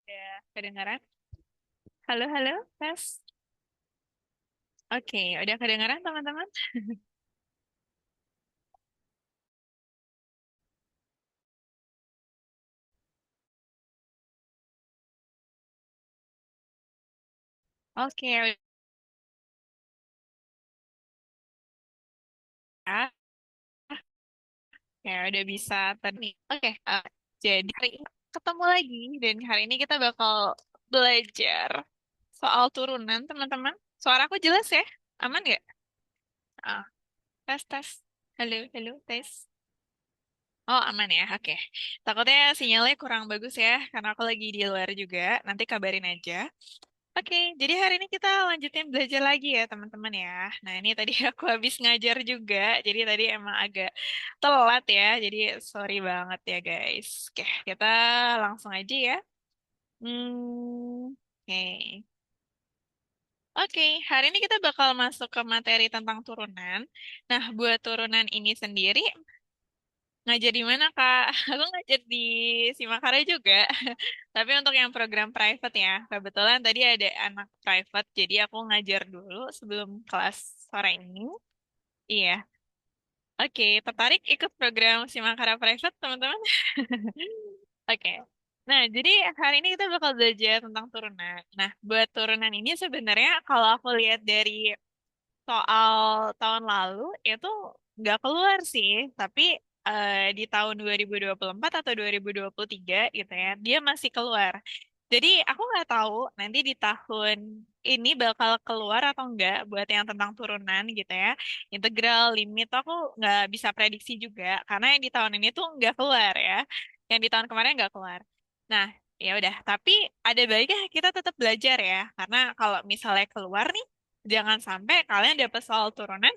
Ya, kedengaran? Halo, halo, tes. Oke, udah kedengaran teman-teman? Oke, udah. Ya, udah bisa tadi. Oke, jadi hari ini ketemu lagi dan hari ini kita bakal belajar soal turunan, teman-teman. Suaraku jelas ya? Aman nggak? Ah, tes, tes. Halo, halo, tes. Oh, aman ya. Oke. Takutnya sinyalnya kurang bagus ya, karena aku lagi di luar juga. Nanti kabarin aja. Oke, jadi hari ini kita lanjutin belajar lagi ya teman-teman ya. Nah ini tadi aku habis ngajar juga, jadi tadi emang agak telat ya, jadi sorry banget ya guys. Oke, kita langsung aja ya. Oke. Oke, hari ini kita bakal masuk ke materi tentang turunan. Nah, buat turunan ini sendiri, ngajar di mana Kak? Aku ngajar di Simakarya juga. Tapi untuk yang program private ya, kebetulan tadi ada anak private, jadi aku ngajar dulu sebelum kelas sore ini. Iya. Oke, tertarik ikut program Simakara Private, teman-teman? Oke. Nah, jadi hari ini kita bakal belajar tentang turunan. Nah, buat turunan ini sebenarnya kalau aku lihat dari soal tahun lalu itu nggak keluar sih, tapi di tahun 2024 atau 2023 gitu ya, dia masih keluar. Jadi aku nggak tahu nanti di tahun ini bakal keluar atau enggak buat yang tentang turunan gitu ya. Integral, limit tuh aku nggak bisa prediksi juga karena yang di tahun ini tuh nggak keluar ya. Yang di tahun kemarin nggak keluar. Nah, ya udah. Tapi ada baiknya kita tetap belajar ya, karena kalau misalnya keluar nih jangan sampai kalian dapet soal turunan,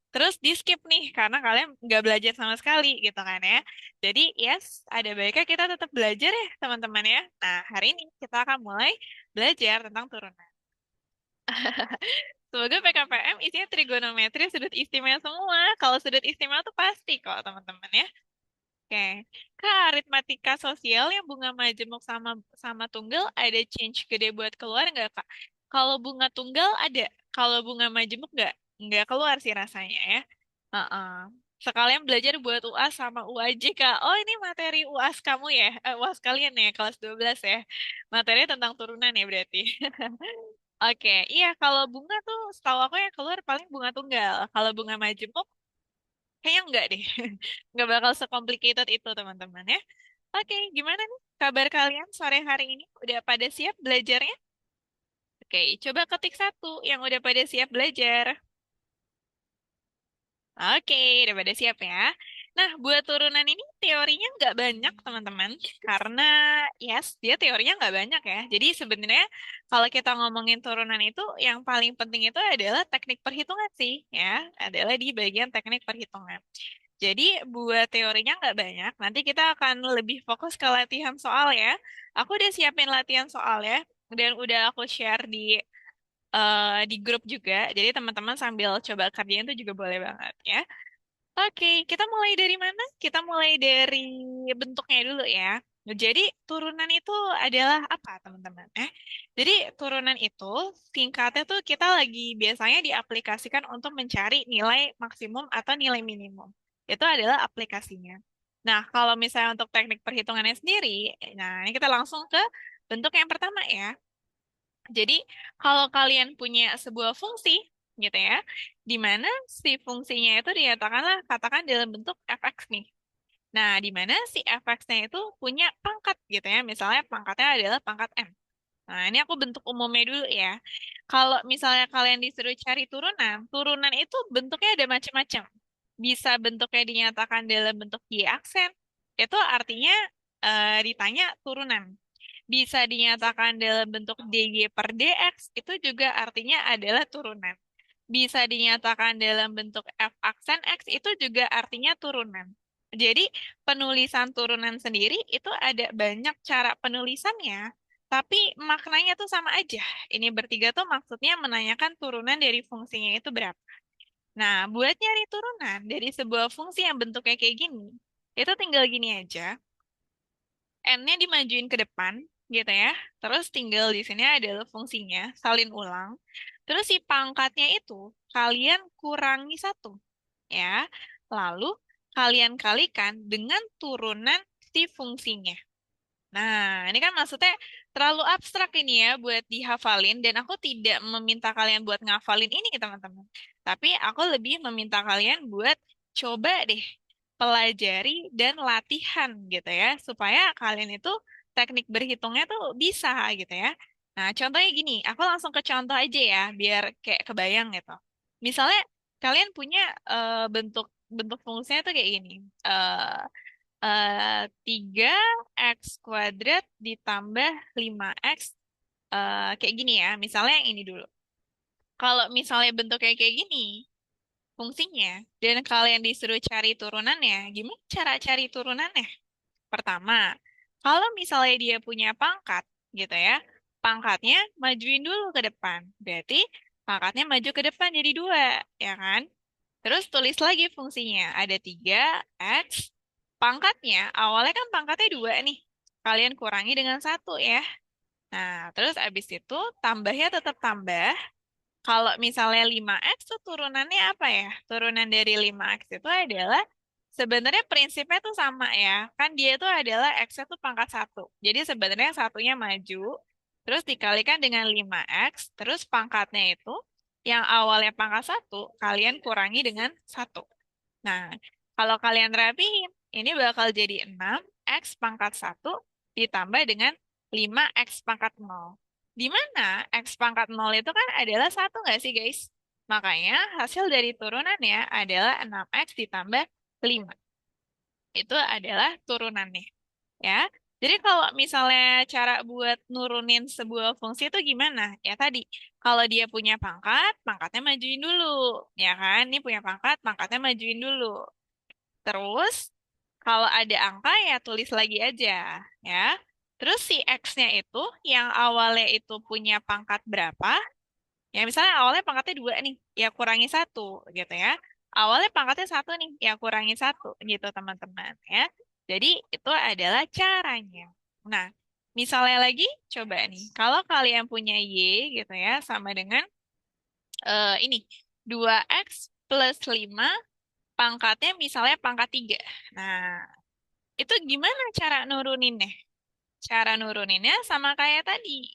terus di skip nih, karena kalian nggak belajar sama sekali gitu kan ya. Jadi, yes, ada baiknya kita tetap belajar ya, teman-teman ya. Nah, hari ini kita akan mulai belajar tentang turunan. Semoga PKPM isinya trigonometri sudut istimewa semua. Kalau sudut istimewa tuh pasti kok, teman-teman ya. Oke. Kak, aritmatika sosial yang bunga majemuk sama sama tunggal ada change gede buat keluar nggak, Kak? Kalau bunga tunggal ada, kalau bunga majemuk nggak keluar sih rasanya ya. Heeh. Sekalian belajar buat UAS sama UAJ, Kak. Oh, ini materi UAS kamu ya? UAS kalian ya, kelas 12 ya. Materinya tentang turunan ya berarti. Oke, iya kalau bunga tuh setahu aku yang keluar paling bunga tunggal. Kalau bunga majemuk kayaknya enggak deh. Enggak bakal sekomplikated itu, teman-teman ya. Oke, gimana nih kabar kalian sore hari ini? Udah pada siap belajarnya? Oke, coba ketik satu yang udah pada siap belajar. Oke, udah pada siap ya. Nah, buat turunan ini teorinya nggak banyak, teman-teman. Karena, yes, dia teorinya nggak banyak ya. Jadi sebenarnya kalau kita ngomongin turunan itu, yang paling penting itu adalah teknik perhitungan sih, ya. Adalah di bagian teknik perhitungan. Jadi buat teorinya nggak banyak. Nanti kita akan lebih fokus ke latihan soal ya. Aku udah siapin latihan soal ya. Dan udah aku share di grup juga. Jadi teman-teman sambil coba kerjain itu juga boleh banget ya. Oke, kita mulai dari mana? Kita mulai dari bentuknya dulu ya. Jadi turunan itu adalah apa, teman-teman? Jadi turunan itu singkatnya tuh kita lagi biasanya diaplikasikan untuk mencari nilai maksimum atau nilai minimum. Itu adalah aplikasinya. Nah, kalau misalnya untuk teknik perhitungannya sendiri, nah ini kita langsung ke bentuk yang pertama ya. Jadi, kalau kalian punya sebuah fungsi, gitu ya, di mana si fungsinya itu dinyatakanlah katakan dalam bentuk fx nih. Nah, di mana si fx-nya itu punya pangkat, gitu ya. Misalnya pangkatnya adalah pangkat m. Nah, ini aku bentuk umumnya dulu ya. Kalau misalnya kalian disuruh cari turunan, turunan itu bentuknya ada macam-macam. Bisa bentuknya dinyatakan dalam bentuk y aksen, itu artinya ditanya turunan. Bisa dinyatakan dalam bentuk dy per dx, itu juga artinya adalah turunan. Bisa dinyatakan dalam bentuk f aksen x, itu juga artinya turunan. Jadi, penulisan turunan sendiri itu ada banyak cara penulisannya, tapi maknanya tuh sama aja. Ini bertiga tuh maksudnya menanyakan turunan dari fungsinya itu berapa. Nah, buat nyari turunan dari sebuah fungsi yang bentuknya kayak gini, itu tinggal gini aja. N-nya dimajuin ke depan, gitu ya. Terus tinggal di sini adalah fungsinya, salin ulang. Terus si pangkatnya itu kalian kurangi satu, ya. Lalu kalian kalikan dengan turunan si fungsinya. Nah, ini kan maksudnya terlalu abstrak ini ya buat dihafalin dan aku tidak meminta kalian buat ngafalin ini teman-teman. Tapi aku lebih meminta kalian buat coba deh pelajari dan latihan gitu ya supaya kalian itu teknik berhitungnya tuh bisa gitu ya. Nah, contohnya gini, aku langsung ke contoh aja ya biar kayak kebayang gitu. Misalnya kalian punya bentuk bentuk fungsinya tuh kayak gini. 3x kuadrat ditambah 5x kayak gini ya. Misalnya yang ini dulu. Kalau misalnya bentuknya kayak gini, fungsinya, dan kalian disuruh cari turunannya, gimana cara cari turunannya? Pertama, kalau misalnya dia punya pangkat, gitu ya, pangkatnya majuin dulu ke depan. Berarti pangkatnya maju ke depan jadi 2, ya kan? Terus tulis lagi fungsinya. Ada 3x. Pangkatnya, awalnya kan pangkatnya 2 nih. Kalian kurangi dengan 1 ya. Nah, terus abis itu tambahnya tetap tambah. Kalau misalnya 5x tuh turunannya apa ya? Turunan dari 5x itu adalah sebenarnya prinsipnya tuh sama ya. Kan dia itu adalah x-nya tuh pangkat 1. Jadi sebenarnya satunya maju, terus dikalikan dengan 5x, terus pangkatnya itu yang awalnya pangkat 1, kalian kurangi dengan 1. Nah, kalau kalian rapiin, ini bakal jadi 6x pangkat 1 ditambah dengan 5x pangkat 0. Di mana x pangkat 0 itu kan adalah 1 nggak sih guys? Makanya hasil dari turunannya adalah 6x ditambah 5. Itu adalah turunannya. Ya. Jadi kalau misalnya cara buat nurunin sebuah fungsi itu gimana? Ya tadi, kalau dia punya pangkat, pangkatnya majuin dulu. Ya kan? Ini punya pangkat, pangkatnya majuin dulu. Terus, kalau ada angka ya tulis lagi aja, ya. Terus si X-nya itu, yang awalnya itu punya pangkat berapa, ya misalnya awalnya pangkatnya 2 nih, ya kurangi 1, gitu ya. Awalnya pangkatnya 1 nih, ya kurangi 1, gitu teman-teman, ya. Jadi, itu adalah caranya. Nah, misalnya lagi, coba nih, kalau kalian punya Y, gitu ya, sama dengan ini, 2x plus 5 pangkatnya misalnya pangkat 3. Nah, itu gimana cara nuruninnya? Cara nuruninnya sama kayak tadi.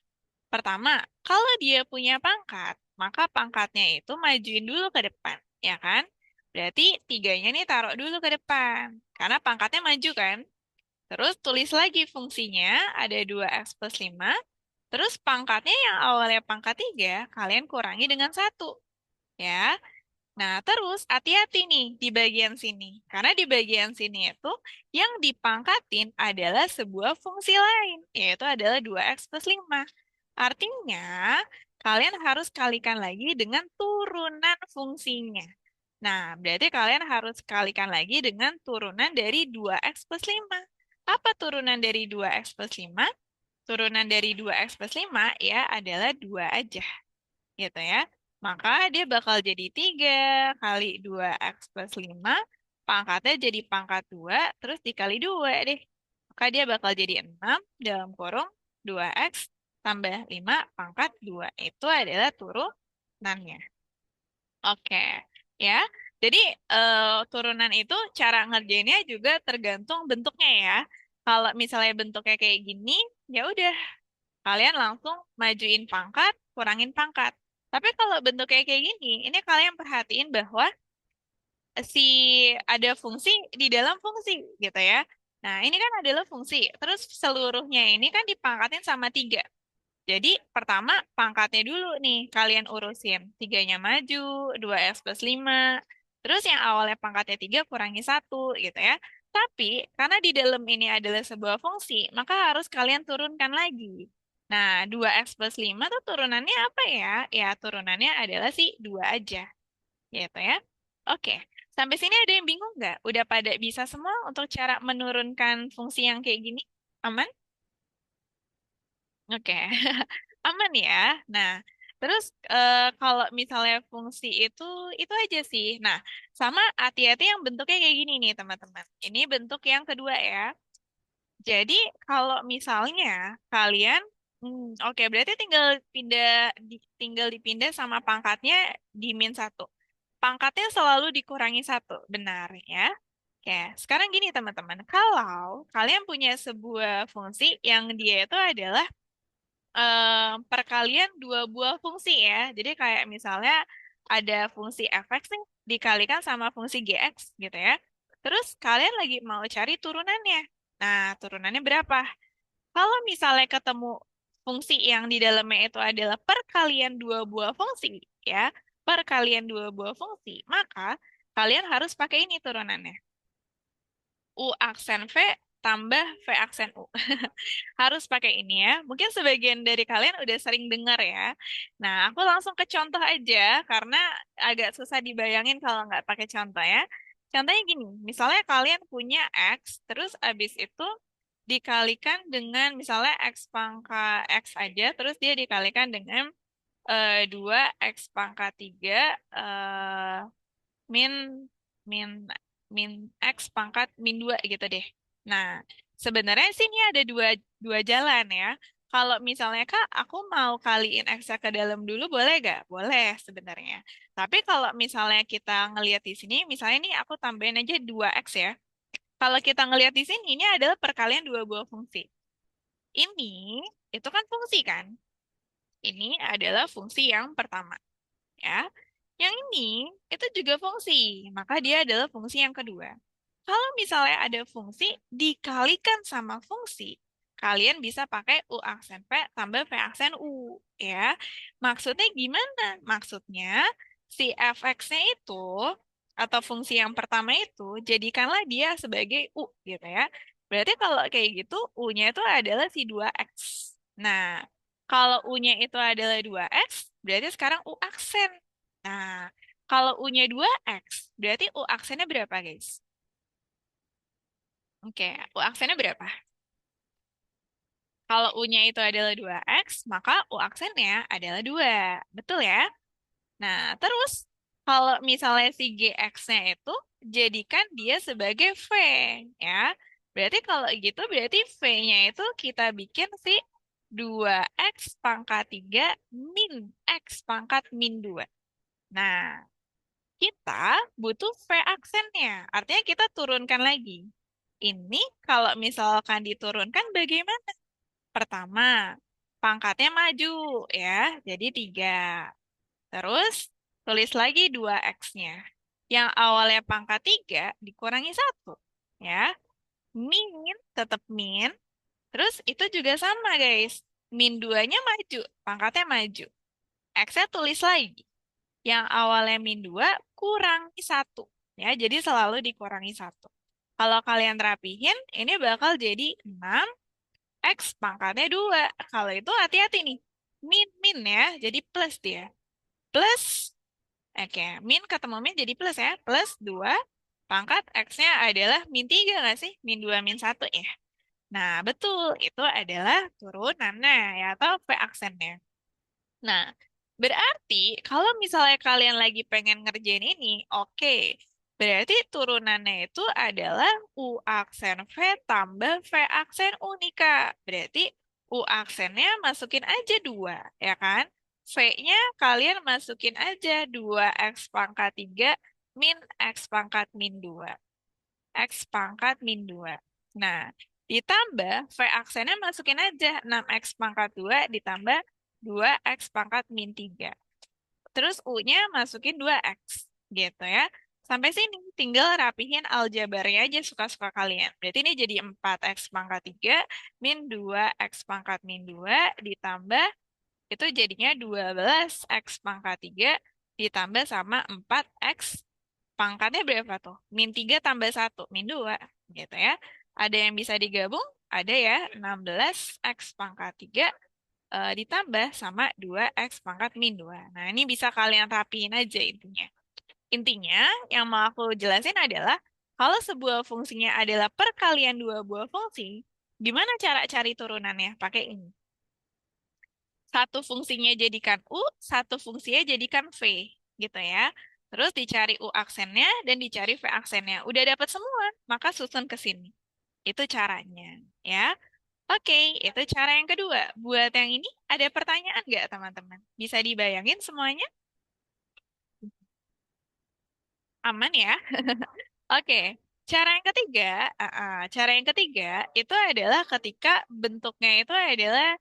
Pertama, kalau dia punya pangkat, maka pangkatnya itu majuin dulu ke depan, ya kan? Berarti tiganya nih taruh dulu ke depan, karena pangkatnya maju kan? Terus tulis lagi fungsinya, ada 2x plus 5. Terus pangkatnya yang awalnya pangkat 3, kalian kurangi dengan 1. Ya, nah, terus hati-hati nih di bagian sini. Karena di bagian sini itu yang dipangkatin adalah sebuah fungsi lain, yaitu adalah 2x plus 5. Artinya, kalian harus kalikan lagi dengan turunan fungsinya. Nah, berarti kalian harus kalikan lagi dengan turunan dari 2x plus 5. Apa turunan dari 2x plus 5? Turunan dari 2x plus 5 ya adalah 2 aja gitu ya. Maka dia bakal jadi 3 kali 2x plus 5, pangkatnya jadi pangkat 2, terus dikali 2 deh. Maka dia bakal jadi 6 dalam kurung 2x tambah 5 pangkat 2. Itu adalah turunannya. Oke, ya. Jadi turunan itu cara ngerjainnya juga tergantung bentuknya ya. Kalau misalnya bentuknya kayak gini, ya udah kalian langsung majuin pangkat, kurangin pangkat. Tapi kalau bentuknya kayak gini, ini kalian perhatiin bahwa si ada fungsi di dalam fungsi gitu ya. Nah, ini kan adalah fungsi. Terus seluruhnya ini kan dipangkatin sama 3. Jadi pertama pangkatnya dulu nih kalian urusin. Tiganya maju, 2x plus 5. Terus yang awalnya pangkatnya 3 kurangi 1 gitu ya. Tapi karena di dalam ini adalah sebuah fungsi, maka harus kalian turunkan lagi. Nah, 2x plus 5 tuh turunannya apa ya? Ya turunannya adalah si 2 aja. Gitu ya. Oke, sampai sini ada yang bingung nggak? Udah pada bisa semua untuk cara menurunkan fungsi yang kayak gini? Aman? Oke, aman ya. Nah, terus kalau misalnya fungsi itu aja sih. Nah, sama hati-hati yang bentuknya kayak gini nih, teman-teman. Ini bentuk yang kedua ya. Jadi kalau misalnya kalian, oke berarti tinggal tinggal dipindah sama pangkatnya di min satu. Pangkatnya selalu dikurangi satu, benar ya? Oke, sekarang gini teman-teman, kalau kalian punya sebuah fungsi yang dia itu adalah perkalian dua buah fungsi ya. Jadi kayak misalnya ada fungsi fx nih dikalikan sama fungsi gx gitu ya. Terus kalian lagi mau cari turunannya. Nah, turunannya berapa? Kalau misalnya ketemu fungsi yang di dalamnya itu adalah perkalian dua buah fungsi ya, perkalian dua buah fungsi, maka kalian harus pakai ini turunannya. U aksen V tambah V aksen U. Harus pakai ini ya. Mungkin sebagian dari kalian udah sering dengar ya. Nah, aku langsung ke contoh aja karena agak susah dibayangin kalau nggak pakai contoh ya. Contohnya gini, misalnya kalian punya X, terus abis itu dikalikan dengan misalnya X pangkat X aja, terus dia dikalikan dengan 2 X pangkat 3 min min min x pangkat min 2 gitu deh. Nah, sebenarnya sih ini ada dua dua jalan ya. Kalau misalnya Kak, aku mau kaliin x ke dalam dulu boleh gak? Boleh sebenarnya. Tapi kalau misalnya kita ngelihat di sini, misalnya nih aku tambahin aja 2x ya. Kalau kita ngelihat di sini, ini adalah perkalian dua buah fungsi. Ini, itu kan fungsi kan? Ini adalah fungsi yang pertama ya. Yang ini itu juga fungsi, maka dia adalah fungsi yang kedua. Kalau misalnya ada fungsi dikalikan sama fungsi, kalian bisa pakai U aksen V tambah V aksen U, ya. Maksudnya gimana? Maksudnya si fx-nya itu atau fungsi yang pertama itu jadikanlah dia sebagai U gitu ya. Berarti kalau kayak gitu U-nya itu adalah si 2x. Nah, kalau U-nya itu adalah 2x, berarti sekarang U aksen. Nah, kalau U-nya 2x, berarti U aksennya berapa, guys? Oke, U aksennya berapa? Kalau U-nya itu adalah 2x, maka U aksennya adalah 2. Betul ya? Nah, terus kalau misalnya si GX-nya itu jadikan dia sebagai V, ya. Berarti kalau gitu, berarti V-nya itu kita bikin si 2x pangkat 3 min x pangkat min 2. Nah, kita butuh V aksennya. Artinya kita turunkan lagi. Ini kalau misalkan diturunkan bagaimana? Pertama, pangkatnya maju ya, jadi 3. Terus tulis lagi 2x-nya. Yang awalnya pangkat 3 dikurangi 1. Ya, min tetap min. Terus itu juga sama guys. Min 2-nya maju, pangkatnya maju. X-nya tulis lagi. Yang awalnya min 2 kurangi 1. Ya, jadi selalu dikurangi 1. Kalau kalian rapihin, ini bakal jadi 6 X pangkatnya 2. Kalau itu hati-hati nih. Min ya, jadi plus dia. Plus, oke, min ketemu min jadi plus ya. Plus 2 pangkat X-nya adalah min 3 nggak sih? Min 2 min 1 ya. Nah, betul. Itu adalah turunannya ya, atau V aksennya. Nah, berarti kalau misalnya kalian lagi pengen ngerjain ini, oke. Berarti turunannya itu adalah U aksen V tambah V aksen U nih, Kak. Berarti U aksennya masukin aja 2, ya kan? V-nya kalian masukin aja 2x pangkat 3 min x pangkat min 2. X pangkat min 2. Nah, ditambah V aksennya masukin aja 6x pangkat 2 ditambah 2x pangkat min 3. Terus U-nya masukin 2x. Gitu ya. Sampai sini tinggal rapihin aljabarnya aja suka-suka kalian. Berarti ini jadi 4x pangkat 3 min 2x pangkat min 2 ditambah itu jadinya 12x pangkat 3 ditambah sama 4x pangkatnya berapa tuh? Min 3 tambah 1 min 2 gitu ya. Ada yang bisa digabung? Ada ya, 16x pangkat 3 ditambah sama 2x pangkat min 2. Nah, ini bisa kalian rapiin aja intinya. Intinya, yang mau aku jelasin adalah kalau sebuah fungsinya adalah perkalian dua buah fungsi, gimana cara cari turunannya? Pakai ini. Satu fungsinya jadikan U, satu fungsinya jadikan V, gitu ya. Terus dicari U aksennya dan dicari V aksennya. Udah dapat semua, maka susun ke sini. Itu caranya, ya. Oke, itu cara yang kedua. Buat yang ini, ada pertanyaan nggak, teman-teman? Bisa dibayangin semuanya? Aman ya? Oke, cara yang ketiga itu adalah ketika bentuknya itu adalah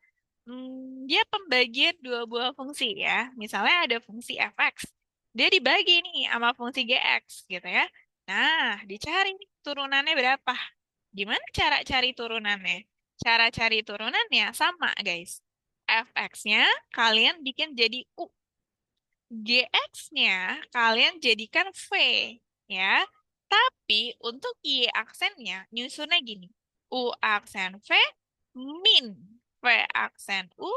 dia pembagian dua buah fungsi ya. Misalnya ada fungsi fx, dia dibagi nih sama fungsi gx gitu ya. Nah, dicari nih turunannya berapa. Gimana cara cari turunannya? Cara cari turunannya sama guys. Fx-nya kalian bikin jadi u. GX-nya kalian jadikan V ya. Tapi untuk Y aksennya nyusunnya gini. U aksen V min V aksen U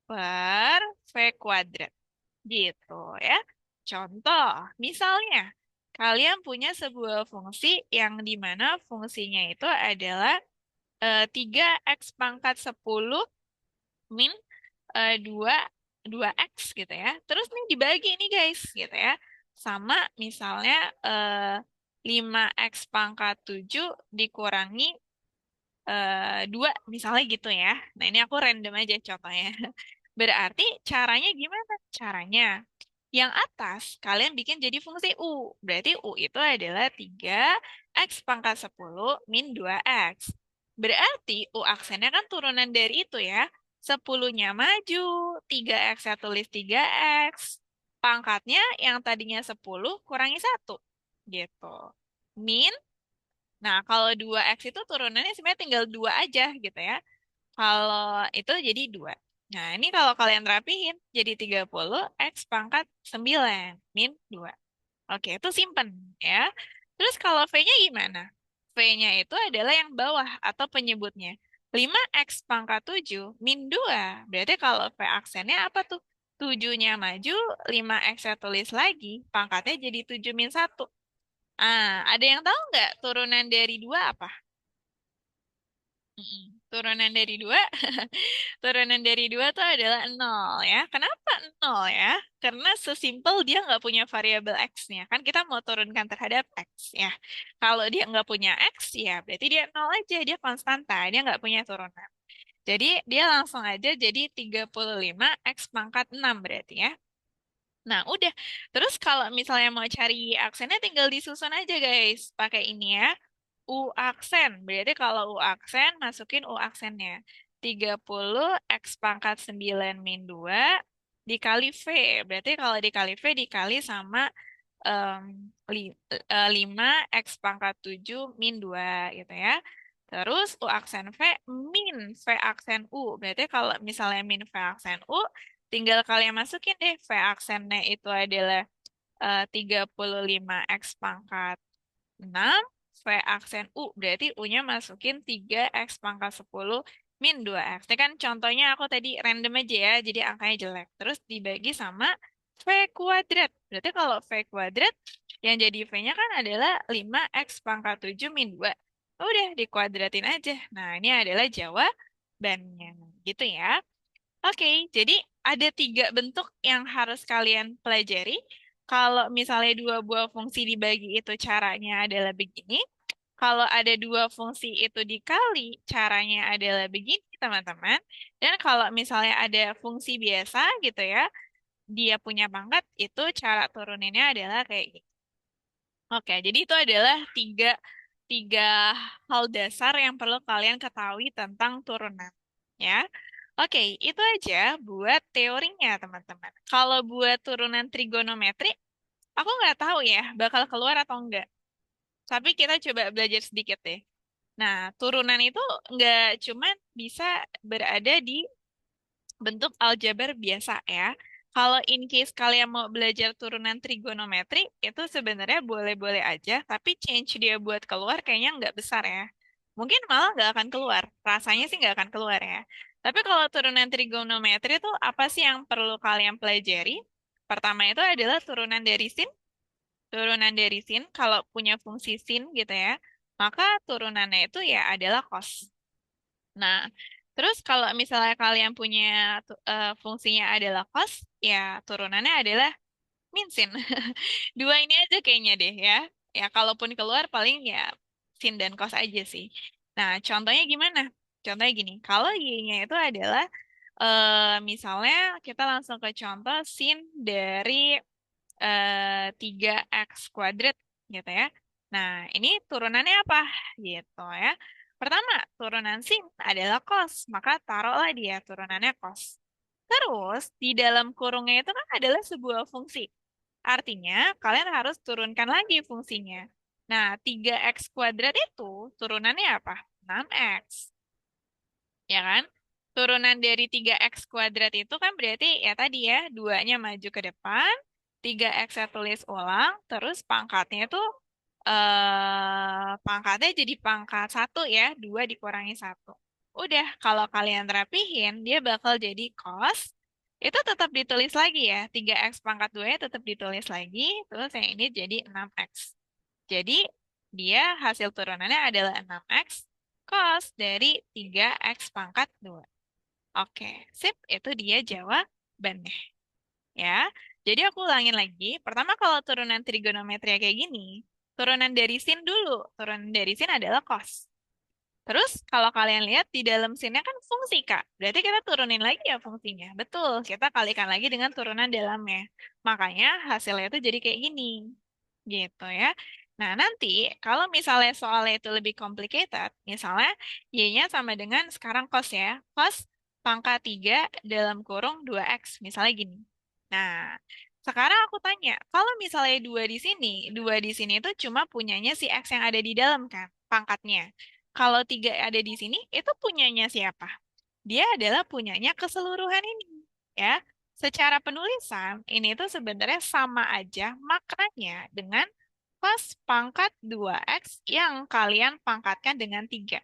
per V kuadrat. Gitu ya. Contoh, misalnya kalian punya sebuah fungsi yang dimana fungsinya itu adalah 3x pangkat 10 min 2 2x gitu ya. Terus nih dibagi nih guys gitu ya. Sama misalnya 5x pangkat 7 dikurangi 2 misalnya gitu ya. Nah, ini aku random aja contohnya. Berarti caranya gimana? Caranya yang atas kalian bikin jadi fungsi U. Berarti U itu adalah 3x pangkat 10 min 2x. Berarti U aksennya kan turunan dari itu ya. 10-nya maju, 3x-nya tulis 3x. Pangkatnya yang tadinya 10 kurangi 1. Gitu. Min, nah kalau 2x itu turunannya sebenarnya tinggal 2 aja gitu ya. Kalau itu jadi 2. Nah, ini kalau kalian rapihin jadi 30 X pangkat 9 min 2. Oke, itu simpen ya. Terus kalau V-nya gimana? V-nya itu adalah yang bawah atau penyebutnya. 5X pangkat 7 min 2. Berarti kalau V aksennya apa tuh? 7-nya maju, 5X-nya tulis lagi, pangkatnya jadi 7 min 1. Ah, ada yang tahu nggak turunan dari 2 apa? Turunan dari 2, turunan dari 2 tuh adalah nol ya. Kenapa nol ya? Karena sesimpel dia nggak punya variabel x-nya. Kan kita mau turunkan terhadap x ya. Kalau dia nggak punya x ya berarti dia nol aja. Dia konstanta, dia nggak punya turunan. Jadi dia langsung aja jadi 35 x pangkat 6 berarti ya. Nah, udah. Terus kalau misalnya mau cari aksennya tinggal disusun aja guys. Pakai ini ya. U aksen. Berarti kalau U aksen, masukin U aksennya. 30 X pangkat 9 min 2 dikali V. Berarti kalau dikali V dikali sama 5 X pangkat 7 min 2 gitu ya. Terus U aksen V min V aksen U. Berarti kalau misalnya min V aksen U, tinggal kalian masukin deh V aksennya itu adalah 35 X pangkat 6 V aksen U. Berarti U-nya masukin 3X pangkat 10 min 2X. Ini kan contohnya aku tadi random aja ya, jadi angkanya jelek. Terus dibagi sama V kuadrat. Berarti kalau V kuadrat, yang jadi V-nya kan adalah 5X pangkat 7 min 2. Udah, dikuadratin aja. Nah, ini adalah jawabannya. Gitu ya. Oke, jadi ada 3 bentuk yang harus kalian pelajari. Kalau misalnya 2 buah fungsi dibagi itu caranya adalah begini. Kalau ada 2 fungsi itu dikali, caranya adalah begini, teman-teman. Dan kalau misalnya ada fungsi biasa gitu ya, dia punya pangkat, itu cara turuninnya adalah kayak gini. Oke, jadi itu adalah tiga hal dasar yang perlu kalian ketahui tentang turunan. Ya, oke, itu aja buat teorinya, teman-teman. Kalau buat turunan trigonometri, aku nggak tahu ya, bakal keluar atau enggak. Tapi kita coba belajar sedikit deh. Nah, turunan itu nggak cuman bisa berada di bentuk aljabar biasa ya. Kalau in case kalian mau belajar turunan trigonometri, itu sebenarnya boleh-boleh aja, tapi change dia buat keluar kayaknya nggak besar ya. Mungkin malah nggak akan keluar. Rasanya sih nggak akan keluar ya. Tapi kalau turunan trigonometri itu apa sih yang perlu kalian pelajari? Pertama itu adalah turunan dari sin. Turunan dari sin, kalau punya fungsi sin gitu ya, maka turunannya itu ya adalah cos. Nah, terus kalau misalnya kalian punya fungsinya adalah cos, ya turunannya adalah min sin. Dua ini aja kayaknya deh ya. Ya, kalaupun keluar paling ya sin dan cos aja sih. Nah, contohnya gimana? Contohnya gini, kalau Y-nya itu adalah, misalnya kita langsung ke contoh sin dari 3x kuadrat gitu ya. Nah, ini turunannya apa? Gitu ya. Pertama, turunan sin adalah cos, maka taruhlah dia turunannya cos. Terus, di dalam kurungnya itu kan adalah sebuah fungsi. Artinya, kalian harus turunkan lagi fungsinya. Nah, 3x kuadrat itu turunannya apa? 6x. Ya kan? Turunan dari 3x kuadrat itu kan berarti ya tadi ya, duanya maju ke depan, 3x saya tulis ulang, terus pangkatnya itu pangkatnya jadi pangkat 1 ya, 2 dikurangi 1. Udah, kalau kalian rapihin, dia bakal jadi cos, itu tetap ditulis lagi ya, 3x pangkat 2 nya tetap ditulis lagi, terus yang ini jadi 6x. Jadi, dia hasil turunannya adalah 6x cos dari 3x pangkat 2. Oke, sip. Itu dia jawabannya. Ya. Jadi aku ulangin lagi. Pertama kalau turunan trigonometri kayak gini, turunan dari sin dulu. Turunan dari sin adalah cos. Terus kalau kalian lihat di dalam sinnya kan fungsi, Kak. Berarti kita turunin lagi ya fungsinya. Betul, kita kalikan lagi dengan turunan dalamnya. Makanya hasilnya itu jadi kayak gini. Gitu ya. Nah, nanti kalau misalnya soalnya itu lebih complicated, misalnya Y-nya sama dengan sekarang cos ya. Cos pangkat 3 dalam kurung 2x. Misalnya gini. Nah, sekarang aku tanya, kalau misalnya 2 di sini itu cuma punyanya si X yang ada di dalam kan, pangkatnya. Kalau 3 ada di sini, itu punyanya siapa? Dia adalah punyanya keseluruhan ini. Ya, secara penulisan, ini tuh sebenarnya sama aja maknanya dengan cos pangkat 2x yang kalian pangkatkan dengan 3.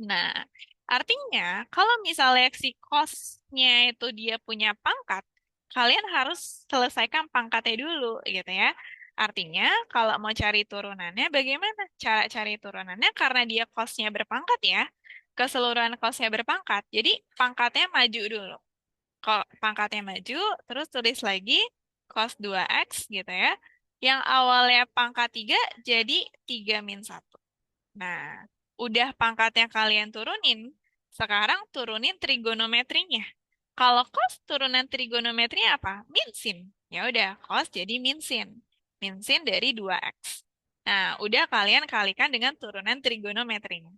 Nah, artinya kalau misalnya si cosnya itu dia punya pangkat, kalian harus selesaikan pangkatnya dulu gitu ya. Artinya kalau mau cari turunannya, bagaimana cara cari turunannya? Karena dia cosnya berpangkat ya, keseluruhan cosnya berpangkat. Jadi pangkatnya maju dulu. Kalau pangkatnya maju, terus tulis lagi cos 2x gitu ya. Yang awalnya pangkat 3 jadi 3 - 1. Nah, udah pangkatnya kalian turunin, sekarang turunin trigonometrinya. Kalau cos turunan trigonometrinya apa? Min sin. Ya udah, cos jadi min sin. Min sin dari 2x. Nah, udah kalian kalikan dengan turunan trigonometrinya.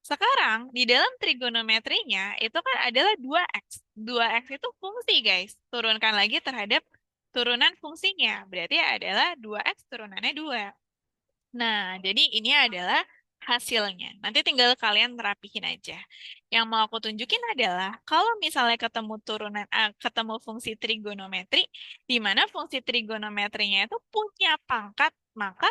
Sekarang, di dalam trigonometrinya itu kan adalah 2x. 2x itu fungsi, guys. Turunkan lagi terhadap turunan fungsinya. Berarti adalah 2x turunannya 2. Nah, jadi ini adalah hasilnya. Nanti tinggal kalian rapihin aja. Yang mau aku tunjukin adalah kalau misalnya ketemu ketemu fungsi trigonometri, di mana fungsi trigonometrinya itu punya pangkat, maka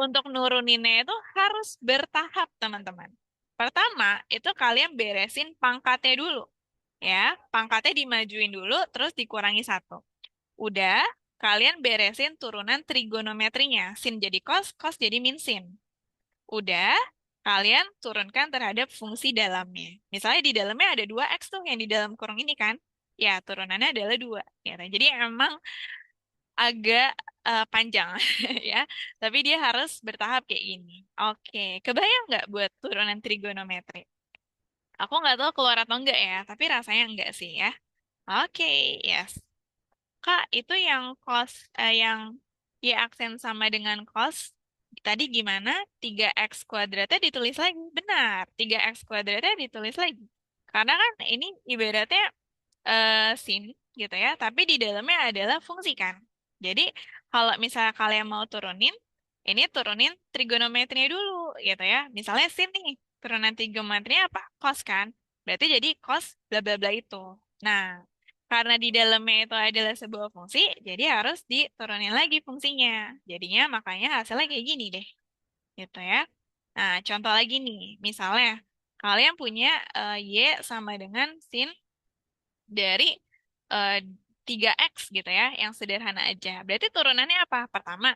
untuk nuruninnya itu harus bertahap, teman-teman. Pertama, itu kalian beresin pangkatnya dulu. Ya, pangkatnya dimajuin dulu, terus dikurangi 1. Udah, kalian beresin turunan trigonometrinya. Sin jadi cos, cos jadi min sin. Udah, kalian turunkan terhadap fungsi dalamnya. Misalnya di dalamnya ada 2x tuh yang di dalam kurung ini kan. Ya, turunannya adalah 2. Ya, jadi emang agak panjang ya. Tapi dia harus bertahap kayak gini. Oke, kebayang nggak buat turunan trigonometri? Aku nggak tahu keluar atau enggak ya, tapi rasanya enggak sih ya. Oke, yes. Kak, itu yang yang Y aksen sama dengan cos, tadi gimana? 3x kuadratnya ditulis lagi. Benar, 3x kuadratnya ditulis lagi. Karena kan ini ibaratnya sin gitu ya, tapi di dalamnya adalah fungsi kan. Jadi kalau misalnya kalian mau turunin, ini turunin trigonometrinya dulu gitu ya. Misalnya sin nih, turunan trigonometrinya apa? Cos kan. Berarti jadi cos bla bla bla itu. Nah, karena di dalamnya itu adalah sebuah fungsi, jadi harus diturunin lagi fungsinya. Jadinya makanya hasilnya kayak gini deh, gitu ya. Nah, contoh lagi nih, misalnya kalian punya Y sama dengan sin dari eh, 3x gitu ya, yang sederhana aja. Berarti turunannya apa? Pertama,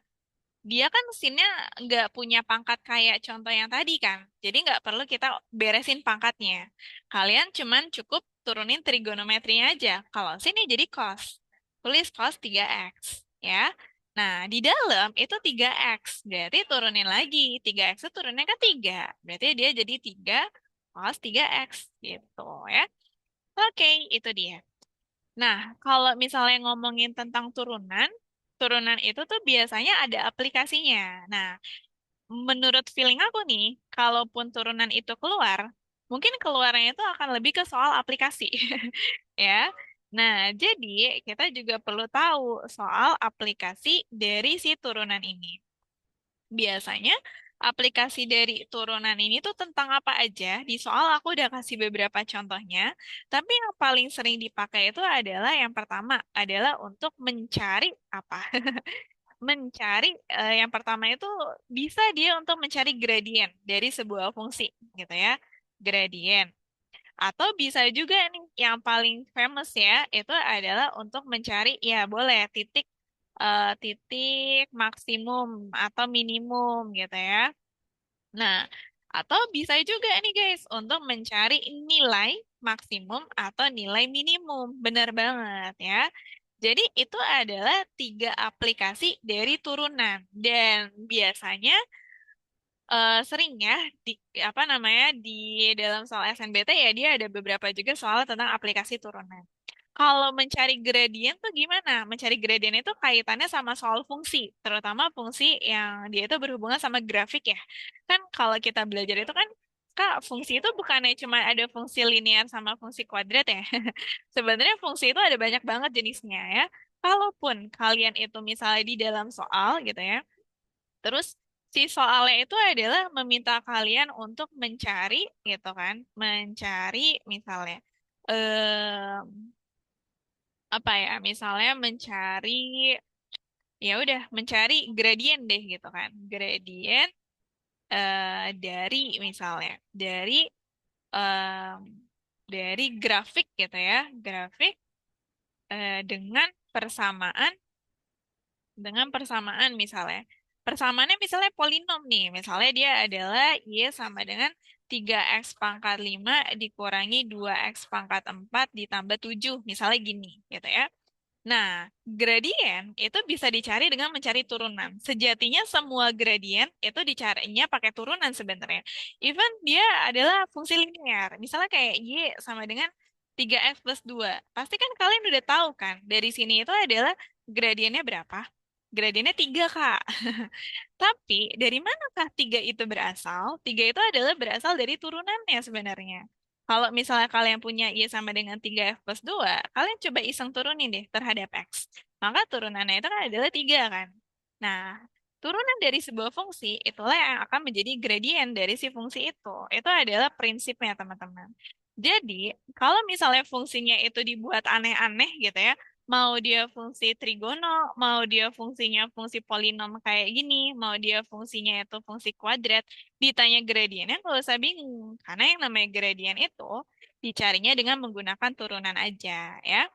dia kan sinnya nggak punya pangkat kayak contoh yang tadi kan. Jadi nggak perlu kita beresin pangkatnya. Kalian cuman cukup turunin trigonometrinya aja. Kalau sini jadi cos. Tulis cos 3x. Ya. Nah, di dalam itu 3x. Berarti turunin lagi. 3x itu turunnya ke 3. Berarti dia jadi 3 cos 3x gitu ya. Oke, itu dia. Nah, kalau misalnya ngomongin tentang turunan, turunan itu tuh biasanya ada aplikasinya. Nah, menurut feeling aku nih, kalaupun turunan itu keluar, mungkin keluarnya itu akan lebih ke soal aplikasi. Ya. Nah, jadi kita juga perlu tahu soal aplikasi dari si turunan ini. Biasanya aplikasi dari turunan ini tuh tentang apa aja? Di soal aku udah kasih beberapa contohnya, tapi yang paling sering dipakai itu adalah yang pertama adalah untuk mencari apa? Mencari yang pertama itu bisa dia untuk mencari gradien dari sebuah fungsi gitu ya. Gradien. Atau bisa juga nih yang paling famous ya, itu adalah untuk mencari ya boleh titik maksimum atau minimum gitu ya. Nah, atau bisa juga nih guys untuk mencari nilai maksimum atau nilai minimum. Benar banget ya. Jadi itu adalah tiga aplikasi dari turunan dan biasanya sering ya di apa namanya di dalam soal SNBT ya dia ada beberapa juga soal tentang aplikasi turunan. Kalau mencari gradien tuh gimana? Mencari gradien itu kaitannya sama soal fungsi, terutama fungsi yang dia itu berhubungan sama grafik ya. Kan kalau kita belajar itu kan Kak, fungsi itu bukannya cuma ada fungsi linear sama fungsi kuadrat ya. Sebenarnya fungsi itu ada banyak banget jenisnya ya. Kalaupun kalian itu misalnya di dalam soal gitu ya, terus si soalnya itu adalah meminta kalian untuk mencari gitu kan, mencari misalnya apa ya, misalnya mencari ya udah mencari gradien deh gitu kan, gradien dari misalnya em, dari grafik gitu ya, grafik dengan persamaan misalnya. Persamaannya misalnya polinom nih. Misalnya dia adalah Y sama dengan 3x pangkat 5 dikurangi 2x pangkat 4 ditambah 7. Misalnya gini gitu ya. Nah, gradien itu bisa dicari dengan mencari turunan. Sejatinya semua gradien itu dicarinya pakai turunan sebenarnya. Even dia adalah fungsi linear. Misalnya kayak Y sama dengan 3x plus 2. Pasti kan kalian udah tahu kan, dari sini itu adalah gradiennya berapa? Gradiennya 3, Kak. Tapi dari manakah 3 itu berasal? 3 itu adalah berasal dari turunannya sebenarnya. Kalau misalnya kalian punya Y sama dengan 3F plus 2, kalian coba iseng turunin deh terhadap X. Maka turunannya itu kan adalah 3 kan. Nah, turunan dari sebuah fungsi, itulah yang akan menjadi gradien dari si fungsi itu. Itu adalah prinsipnya, teman-teman. Jadi, kalau misalnya fungsinya itu dibuat aneh-aneh gitu ya, mau dia fungsi trigono, mau dia fungsinya fungsi polinom kayak gini, mau dia fungsinya itu fungsi kuadrat, ditanya gradiennya nggak usah bingung. Karena yang namanya gradien itu dicarinya dengan menggunakan turunan aja ya.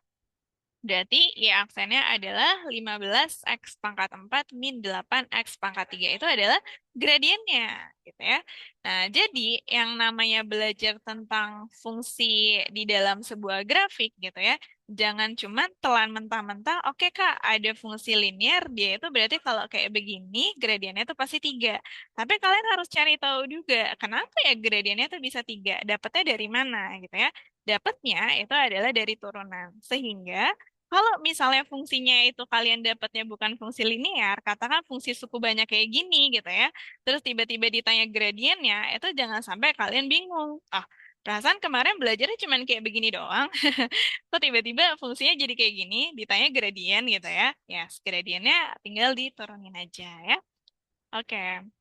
Berarti ya aksennya adalah 15x pangkat 4 min 8x pangkat 3 itu adalah gradiennya gitu ya. Nah, jadi yang namanya belajar tentang fungsi di dalam sebuah grafik gitu ya, jangan cuma telan mentah-mentah, oke Kak, ada fungsi linear, dia itu berarti kalau kayak begini, gradiennya itu pasti 3. Tapi kalian harus cari tahu juga, kenapa ya gradiennya itu bisa 3? Dapatnya dari mana gitu ya. Dapatnya itu adalah dari turunan. Sehingga kalau misalnya fungsinya itu kalian dapatnya bukan fungsi linear, katakan fungsi suku banyak kayak gini gitu ya, terus tiba-tiba ditanya gradiennya, itu jangan sampai kalian bingung. Ah, perasaan kemarin belajarnya cuma kayak begini doang. Kok tiba-tiba fungsinya jadi kayak gini, ditanya gradien gitu ya. Ya, gradiennya tinggal diturunin aja ya. Oke.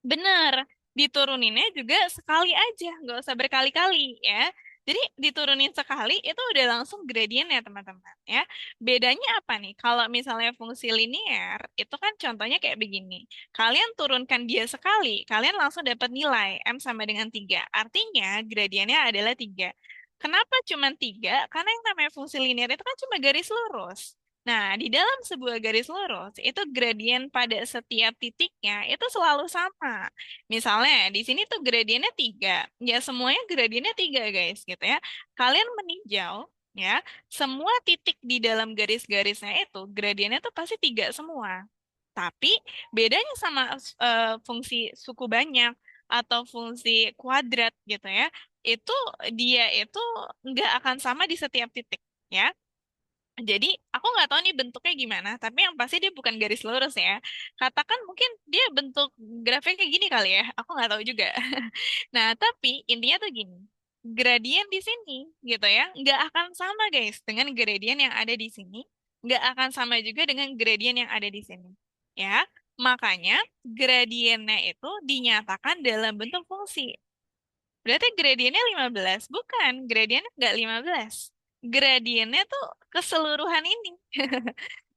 Bener, dituruninnya juga sekali aja, nggak usah berkali-kali ya. Jadi diturunin sekali itu udah langsung gradiennya teman-teman ya. Bedanya apa nih? Kalau misalnya fungsi linear itu kan contohnya kayak begini. Kalian turunkan dia sekali, kalian langsung dapat nilai M sama dengan 3. Artinya gradiennya adalah 3. Kenapa cuma 3? Karena yang namanya fungsi linear itu kan cuma garis lurus. Nah, di dalam sebuah garis lurus, itu gradien pada setiap titiknya itu selalu sama. Misalnya, di sini tuh gradiennya 3. Ya, semuanya gradiennya 3, guys, gitu ya. Kalian meninjau, ya, semua titik di dalam garis-garisnya itu, gradiennya tuh pasti 3 semua. Tapi bedanya sama fungsi suku banyak atau fungsi kuadrat gitu ya, itu dia itu nggak akan sama di setiap titik ya. Jadi aku nggak tahu nih bentuknya gimana, tapi yang pasti dia bukan garis lurus ya. Katakan mungkin dia bentuk grafiknya kayak gini kali ya, aku nggak tahu juga. Nah, tapi intinya tuh gini, gradien di sini gitu ya, nggak akan sama guys dengan gradien yang ada di sini, nggak akan sama juga dengan gradien yang ada di sini. Ya, makanya gradiennya itu dinyatakan dalam bentuk fungsi. Berarti gradiennya 15. Bukan, gradiennya nggak 15. Gradiennya tuh keseluruhan ini.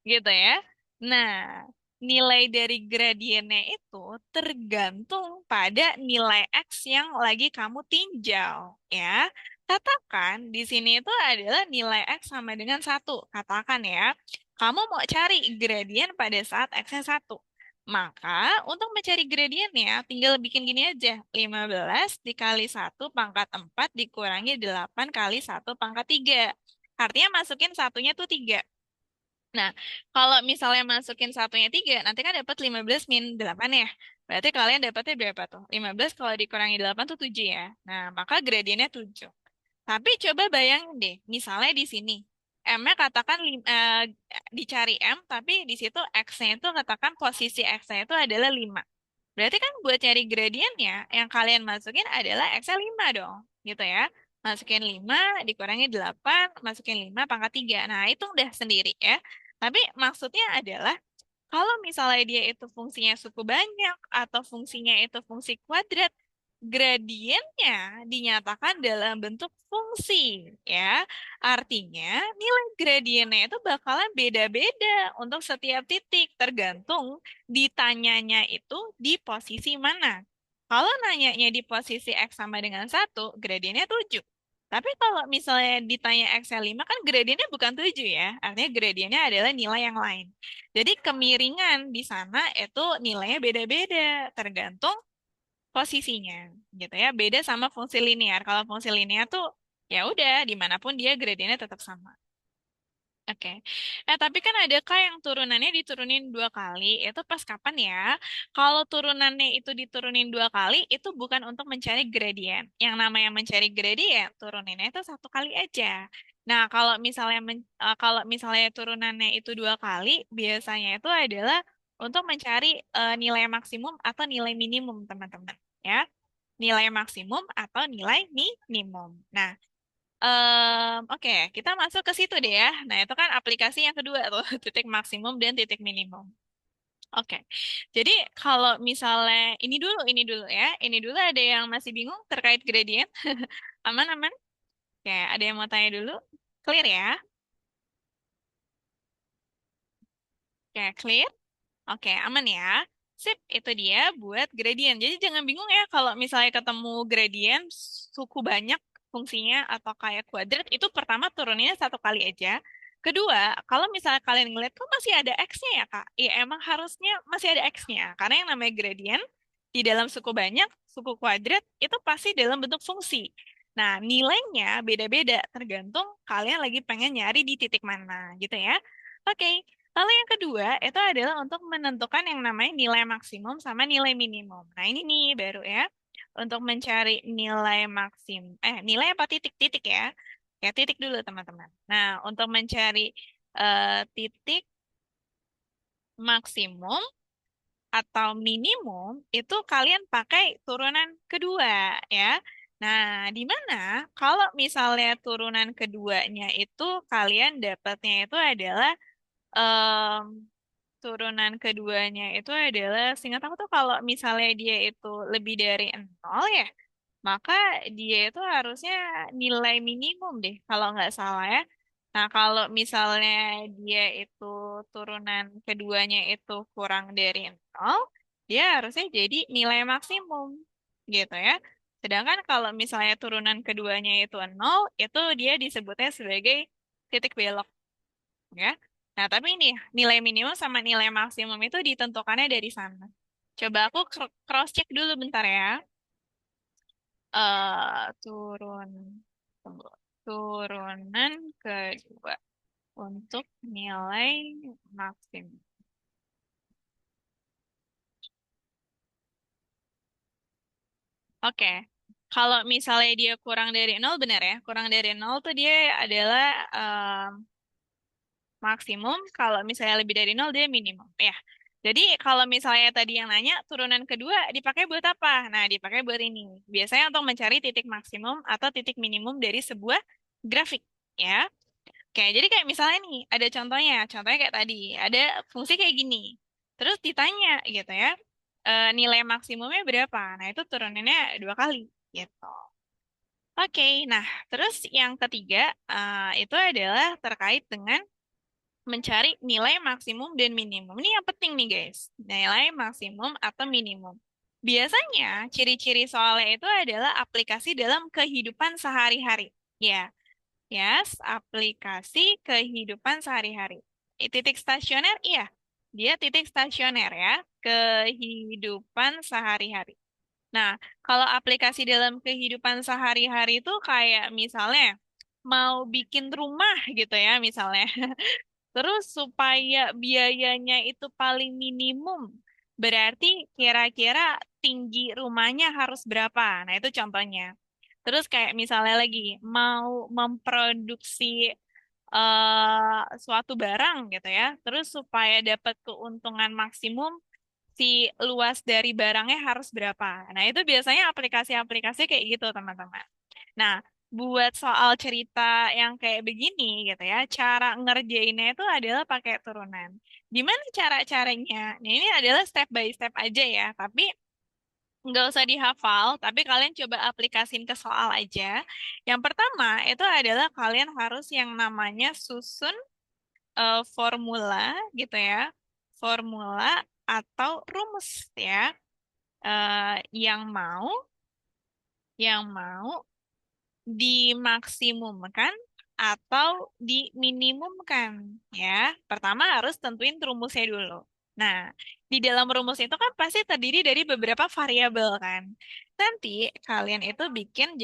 Gitu ya. Nah, nilai dari gradiennya itu tergantung pada nilai X yang lagi kamu tinjau. Ya, katakan di sini itu adalah nilai X sama dengan 1. Katakan ya, kamu mau cari gradien pada saat X-nya 1. Maka untuk mencari gradiennya tinggal bikin gini aja. 15 dikali 1 pangkat 4 dikurangi 8 kali 1 pangkat 3. Artinya masukin satunya tuh 3. Nah, kalau misalnya masukin satunya 3, nanti kan dapat 15 min 8 ya. Berarti kalian dapatnya berapa tuh? 15 kalau dikurangi 8 tuh 7 ya. Nah, maka gradiennya 7. Tapi coba bayangin deh, misalnya di sini. M-nya katakan dicari M, tapi di situ X-nya itu katakan posisi X-nya itu adalah 5. Berarti kan buat cari gradiennya, yang kalian masukin adalah X-nya 5 dong. Gitu ya. Masukin 5 dikurangi 8, masukin 5 pangkat 3. Nah, itu udah sendiri ya. Tapi maksudnya adalah kalau misalnya dia itu fungsinya suku banyak atau fungsinya itu fungsi kuadrat, gradiennya dinyatakan dalam bentuk fungsi, ya. Artinya nilai gradiennya itu bakalan beda-beda untuk setiap titik, tergantung ditanyanya itu di posisi mana. Kalau nanyanya di posisi X sama dengan 1, gradiennya 7. Tapi kalau misalnya ditanya Excel 5 kan gradiennya bukan 7 ya. Artinya gradiennya adalah nilai yang lain. Jadi kemiringan di sana itu nilainya beda-beda tergantung posisinya gitu ya. Beda sama fungsi linear. Kalau fungsi linear tuh ya udah dimanapun dia gradiennya tetap sama. Oke. Tapi kan ada Kak yang turunannya diturunin 2 kali. Itu pas kapan ya? Kalau turunannya itu diturunin 2 kali, itu bukan untuk mencari gradien. Yang namanya mencari gradien, turuninnya itu 1 kali aja. Nah, kalau misalnya turunannya itu 2 kali, biasanya itu adalah untuk mencari nilai maksimum atau nilai minimum, teman-teman. Ya, nilai maksimum atau nilai minimum. Nah, oke, kita masuk ke situ deh ya. Nah, itu kan aplikasi yang kedua tuh, titik maksimum dan titik minimum. Oke, jadi kalau misalnya ini dulu ya. Ini dulu ada yang masih bingung terkait gradient? Aman-aman? Oke, ada yang mau tanya dulu? Clear ya? Oke, clear? Oke, aman ya. Sip, itu dia buat gradient. Jadi jangan bingung ya kalau misalnya ketemu gradient suku banyak fungsinya atau kayak kuadrat, itu pertama turunnya 1 kali aja. Kedua, kalau misalnya kalian ngeliat kok masih ada X-nya ya Kak? Ya emang harusnya masih ada X-nya. Karena yang namanya gradient di dalam suku banyak, suku kuadrat, itu pasti dalam bentuk fungsi. Nah, nilainya beda-beda tergantung kalian lagi pengen nyari di titik mana gitu ya. Oke, lalu yang kedua itu adalah untuk menentukan yang namanya nilai maksimum sama nilai minimum. Nah ini nih baru ya. Untuk mencari nilai nilai apa titik-titik ya. Ya titik dulu teman-teman. Nah untuk mencari titik maksimum atau minimum itu kalian pakai turunan kedua ya. Nah, di mana kalau misalnya turunan keduanya itu kalian dapatnya itu adalah turunan keduanya itu adalah, seingat aku tuh kalau misalnya dia itu lebih dari 0 ya, maka dia itu harusnya nilai minimum deh, kalau nggak salah ya. Nah, kalau misalnya dia itu turunan keduanya itu kurang dari 0, dia harusnya jadi nilai maksimum, gitu ya. Sedangkan kalau misalnya turunan keduanya itu 0, itu dia disebutnya sebagai titik belok ya. Nah, tapi ini nilai minimum sama nilai maksimum itu ditentukannya dari sana. Coba aku cross check dulu bentar ya. Turun tunggu. Turunan kedua untuk nilai maksimum. Oke. Kalau misalnya dia kurang dari nol, benar ya? Kurang dari nol tuh dia adalah maksimum. Kalau misalnya lebih dari nol, dia minimum. Ya. Jadi kalau misalnya tadi yang nanya, turunan kedua dipakai buat apa? Nah, dipakai buat ini. Biasanya untuk mencari titik maksimum atau titik minimum dari sebuah grafik. Ya. Oke, jadi kayak misalnya nih, ada contohnya. Contohnya kayak tadi. Ada fungsi kayak gini. Terus ditanya gitu ya, nilai maksimumnya berapa? Nah, itu turunannya dua kali. Gitu. Oke, nah terus yang ketiga itu adalah terkait dengan mencari nilai maksimum dan minimum. Ini yang penting nih guys, nilai maksimum atau minimum. Biasanya ciri-ciri soalnya itu adalah aplikasi dalam kehidupan sehari-hari. Ya, yes, aplikasi kehidupan sehari-hari. Titik stasioner, iya. Dia titik stasioner ya, kehidupan sehari-hari. Nah, kalau aplikasi dalam kehidupan sehari-hari itu kayak misalnya mau bikin rumah gitu ya misalnya. Terus supaya biayanya itu paling minimum, berarti kira-kira tinggi rumahnya harus berapa? Nah, itu contohnya. Terus kayak misalnya lagi mau memproduksi suatu barang gitu ya. Terus supaya dapat keuntungan maksimum si luas dari barangnya harus berapa. Nah, itu biasanya aplikasi-aplikasi kayak gitu, teman-teman. Nah, buat soal cerita yang kayak begini gitu ya, cara ngerjainnya itu adalah pakai turunan. Gimana cara-caranya? Nah, ini adalah step by step aja ya, tapi nggak usah dihafal, tapi kalian coba aplikasin ke soal aja. Yang pertama, itu adalah kalian harus yang namanya susun formula gitu ya. Formula atau rumus ya. Yang mau dimaksimumkan atau diminimumkan ya. Pertama harus tentuin rumusnya dulu. Nah, di dalam rumus itu kan pasti terdiri dari beberapa variabel kan. Nanti kalian itu bikin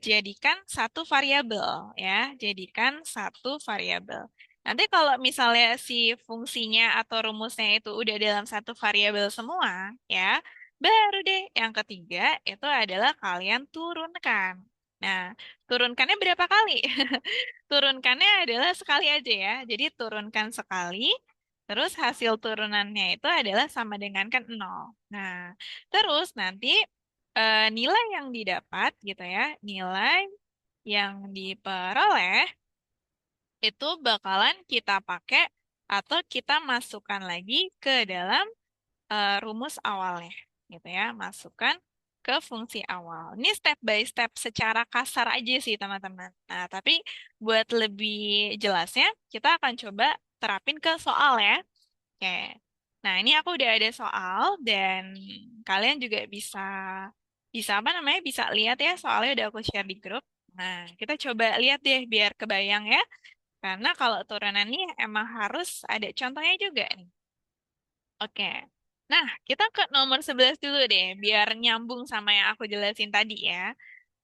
jadikan satu variabel ya, jadikan satu variabel. Nanti kalau misalnya si fungsinya atau rumusnya itu udah dalam satu variabel semua, ya, baru deh yang ketiga itu adalah kalian turunkan. Nah, turunkannya berapa kali? Turunkannya adalah sekali aja ya. Jadi turunkan sekali, terus hasil turunannya itu adalah sama dengan kan nol. Nah, terus nanti nilai yang didapat gitu ya, nilai yang diperoleh itu bakalan kita pakai atau kita masukkan lagi ke dalam rumus awalnya, gitu ya, masukkan ke fungsi awal. Ini step by step secara kasar aja sih teman-teman. Nah, tapi buat lebih jelasnya, kita akan coba terapin ke soal ya. Oke. Nah, ini aku udah ada soal dan kalian juga bisa bisa apa namanya? Bisa lihat ya soalnya udah aku share di grup. Nah, kita coba lihat deh biar kebayang ya. Karena kalau turunan ini emang harus ada contohnya juga nih. Oke. Nah, kita ke nomor 11 dulu deh biar nyambung sama yang aku jelasin tadi ya.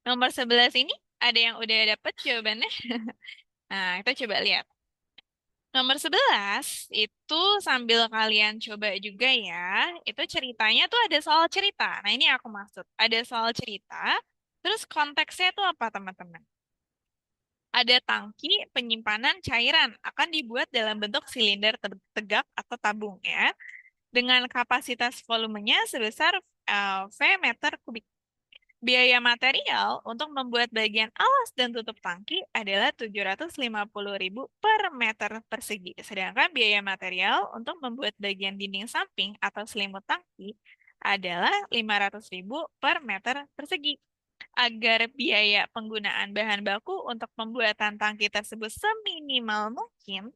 Nomor 11 ini ada yang udah dapet jawabannya? Nah, kita coba lihat. Nomor 11 itu sambil kalian coba juga ya, itu ceritanya tuh ada soal cerita. Nah, ini aku maksud. Ada soal cerita, terus konteksnya tuh apa teman-teman? Ada tangki penyimpanan cairan akan dibuat dalam bentuk silinder tegak atau tabung ya, dengan kapasitas volumenya sebesar V meter kubik. Biaya material untuk membuat bagian alas dan tutup tangki adalah 750.000 per meter persegi. Sedangkan biaya material untuk membuat bagian dinding samping atau selimut tangki adalah 500.000 per meter persegi. Agar biaya penggunaan bahan baku untuk pembuatan tangki tersebut seminimal mungkin,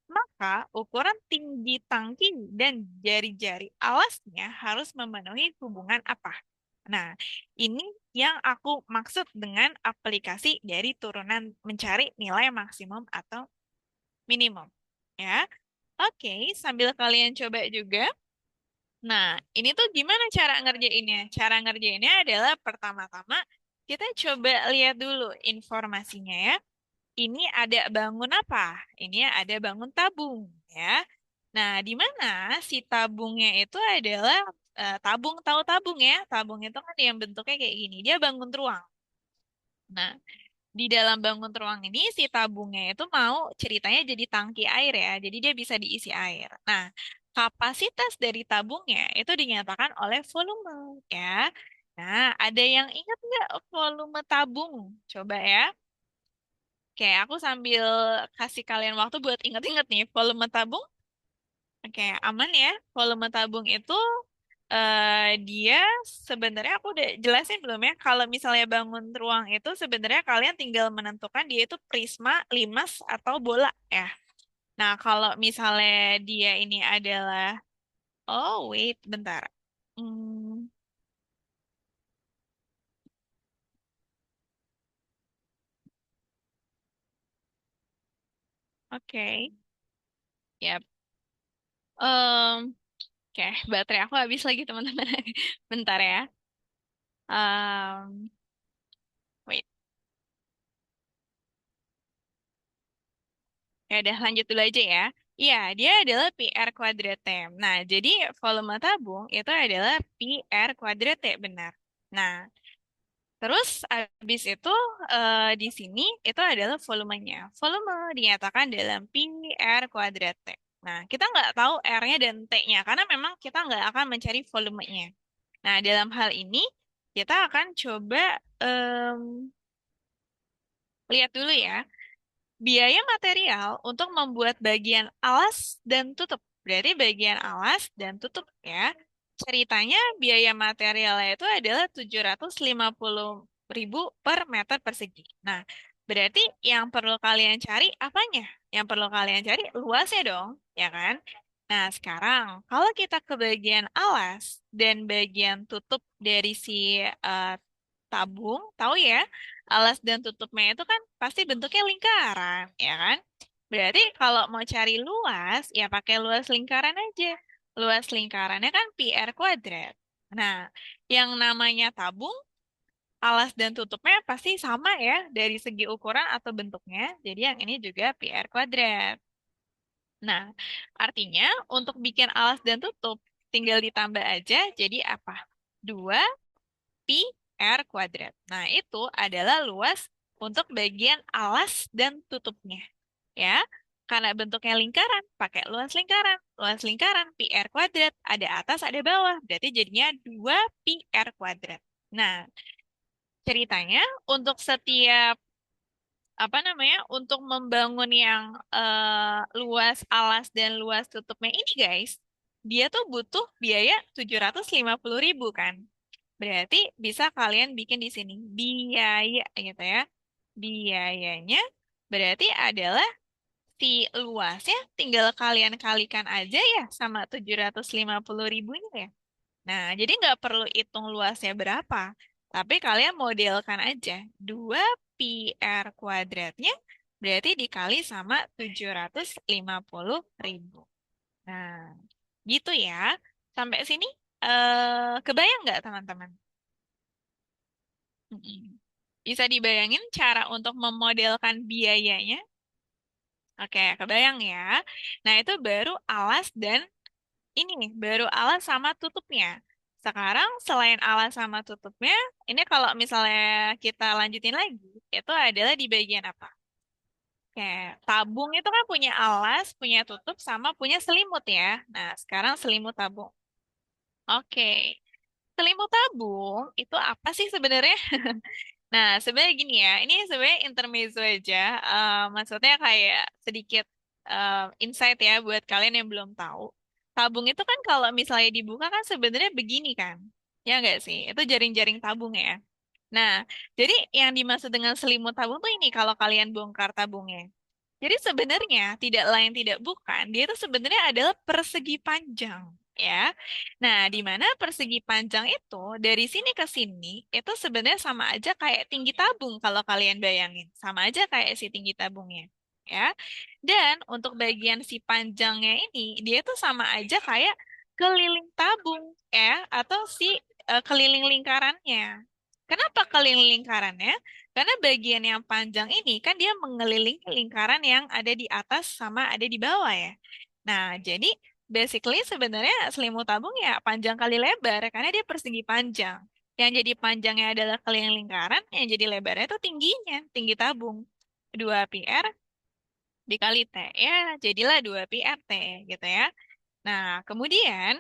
maka ukuran tinggi tangki dan jari-jari alasnya harus memenuhi hubungan apa? Nah, ini yang aku maksud dengan aplikasi dari turunan mencari nilai maksimum atau minimum. Ya, oke, sambil kalian coba juga. Nah, ini tuh gimana cara ngerjainnya? Cara ngerjainnya adalah pertama-tama kita coba lihat dulu informasinya ya. Ini ada bangun apa? Ini ada bangun tabung ya. Nah, di mana si tabungnya itu adalah tabung, tahu tabung ya? Tabung itu kan yang bentuknya kayak gini. Dia bangun ruang. Nah, di dalam bangun ruang ini si tabungnya itu mau ceritanya jadi tangki air ya. Jadi dia bisa diisi air. Nah, kapasitas dari tabungnya itu dinyatakan oleh volume ya. Nah, ada yang ingat nggak volume tabung? Coba ya. Oke, aku sambil kasih kalian waktu buat inget-inget nih, volume tabung. Oke, aman ya. Volume tabung itu dia sebenarnya aku udah jelasin belum ya? Kalau misalnya bangun ruang itu sebenarnya kalian tinggal menentukan dia itu prisma, limas, atau bola ya. Nah, kalau misalnya dia ini adalah, oh wait, bentar. Hmm, oke. Yap. Em, oke, baterai aku habis lagi teman-teman. Bentar ya. Wait. Ya udah lanjut dulu aja ya. Iya, dia adalah PR kuadrat T. Nah, jadi volume tabung itu adalah PR kuadrat T, benar. Nah, terus habis itu di sini itu adalah volumenya. Volume dinyatakan dalam PR kuadrat T. Nah, kita nggak tahu R-nya dan T-nya karena memang kita nggak akan mencari volumenya. Nah, dalam hal ini kita akan coba em, lihat dulu ya. Biaya material untuk membuat bagian alas dan tutup. Berarti bagian alas dan tutup ya. Ceritanya biaya materialnya itu adalah 750.000 per meter persegi. Nah, berarti yang perlu kalian cari apanya? Yang perlu kalian cari luasnya dong, ya kan? Nah, sekarang kalau kita ke bagian alas dan bagian tutup dari si tabung, tahu ya, alas dan tutupnya itu kan pasti bentuknya lingkaran, ya kan? Berarti kalau mau cari luas, ya pakai luas lingkaran aja. Luas lingkarannya kan PR kuadrat. Nah, yang namanya tabung, alas dan tutupnya pasti sama ya dari segi ukuran atau bentuknya. Jadi yang ini juga PR kuadrat. Nah, artinya untuk bikin alas dan tutup, tinggal ditambah aja jadi apa? 2 pi R kuadrat. Nah, itu adalah luas untuk bagian alas dan tutupnya. Ya, karena bentuknya lingkaran, pakai luas lingkaran. Luas lingkaran pi R kuadrat, ada atas, ada bawah. Berarti jadinya 2 pi R kuadrat. Nah, ceritanya untuk setiap apa namanya untuk membangun yang luas alas dan luas tutupnya ini guys, dia tuh butuh biaya 750.000 kan. Berarti bisa kalian bikin di sini biaya gitu ya. Biayanya berarti adalah si luasnya tinggal kalian kalikan aja ya sama 750.000 ini ya. Nah, jadi nggak perlu hitung luasnya berapa. Tapi kalian modelkan aja. 2 pi R kuadratnya berarti dikali sama 750.000. Nah, gitu ya. Sampai sini kebayang nggak teman-teman? Mm-mm. Bisa dibayangin cara untuk memodelkan biayanya? Oke, kebayang ya. Nah, itu baru alas dan ini nih, baru alas sama tutupnya. Sekarang selain alas sama tutupnya, ini kalau misalnya kita lanjutin lagi, itu adalah di bagian apa? Oke, tabung itu kan punya alas, punya tutup, sama punya selimut ya. Nah, sekarang selimut tabung. Oke, selimut tabung itu apa sih sebenarnya? Nah, sebenarnya gini ya, ini sebenarnya intermezzo aja. Maksudnya kayak sedikit insight ya buat kalian yang belum tahu. Tabung itu kan kalau misalnya dibuka kan sebenarnya begini kan. Ya nggak sih? Itu jaring-jaring tabung ya. Nah, jadi yang dimaksud dengan selimut tabung tuh ini kalau kalian bongkar tabungnya. Jadi sebenarnya tidak lain tidak bukan, dia itu sebenarnya adalah persegi panjang, ya. Nah, di mana persegi panjang itu dari sini ke sini itu sebenarnya sama aja kayak tinggi tabung kalau kalian bayangin, sama aja kayak si tinggi tabungnya, ya. Dan untuk bagian si panjangnya ini dia tuh sama aja kayak keliling tabung, ya, atau si keliling lingkarannya. Kenapa keliling lingkarannya? Karena bagian yang panjang ini kan dia mengelilingi lingkaran yang ada di atas sama ada di bawah ya. Nah, jadi basically sebenarnya selimut tabung ya panjang kali lebar karena dia persegi panjang. Yang jadi panjangnya adalah keliling lingkaran, yang jadi lebarnya itu tingginya, tinggi tabung. 2 pi r dikali T. Ya, jadilah 2 pi r T gitu ya. Nah, kemudian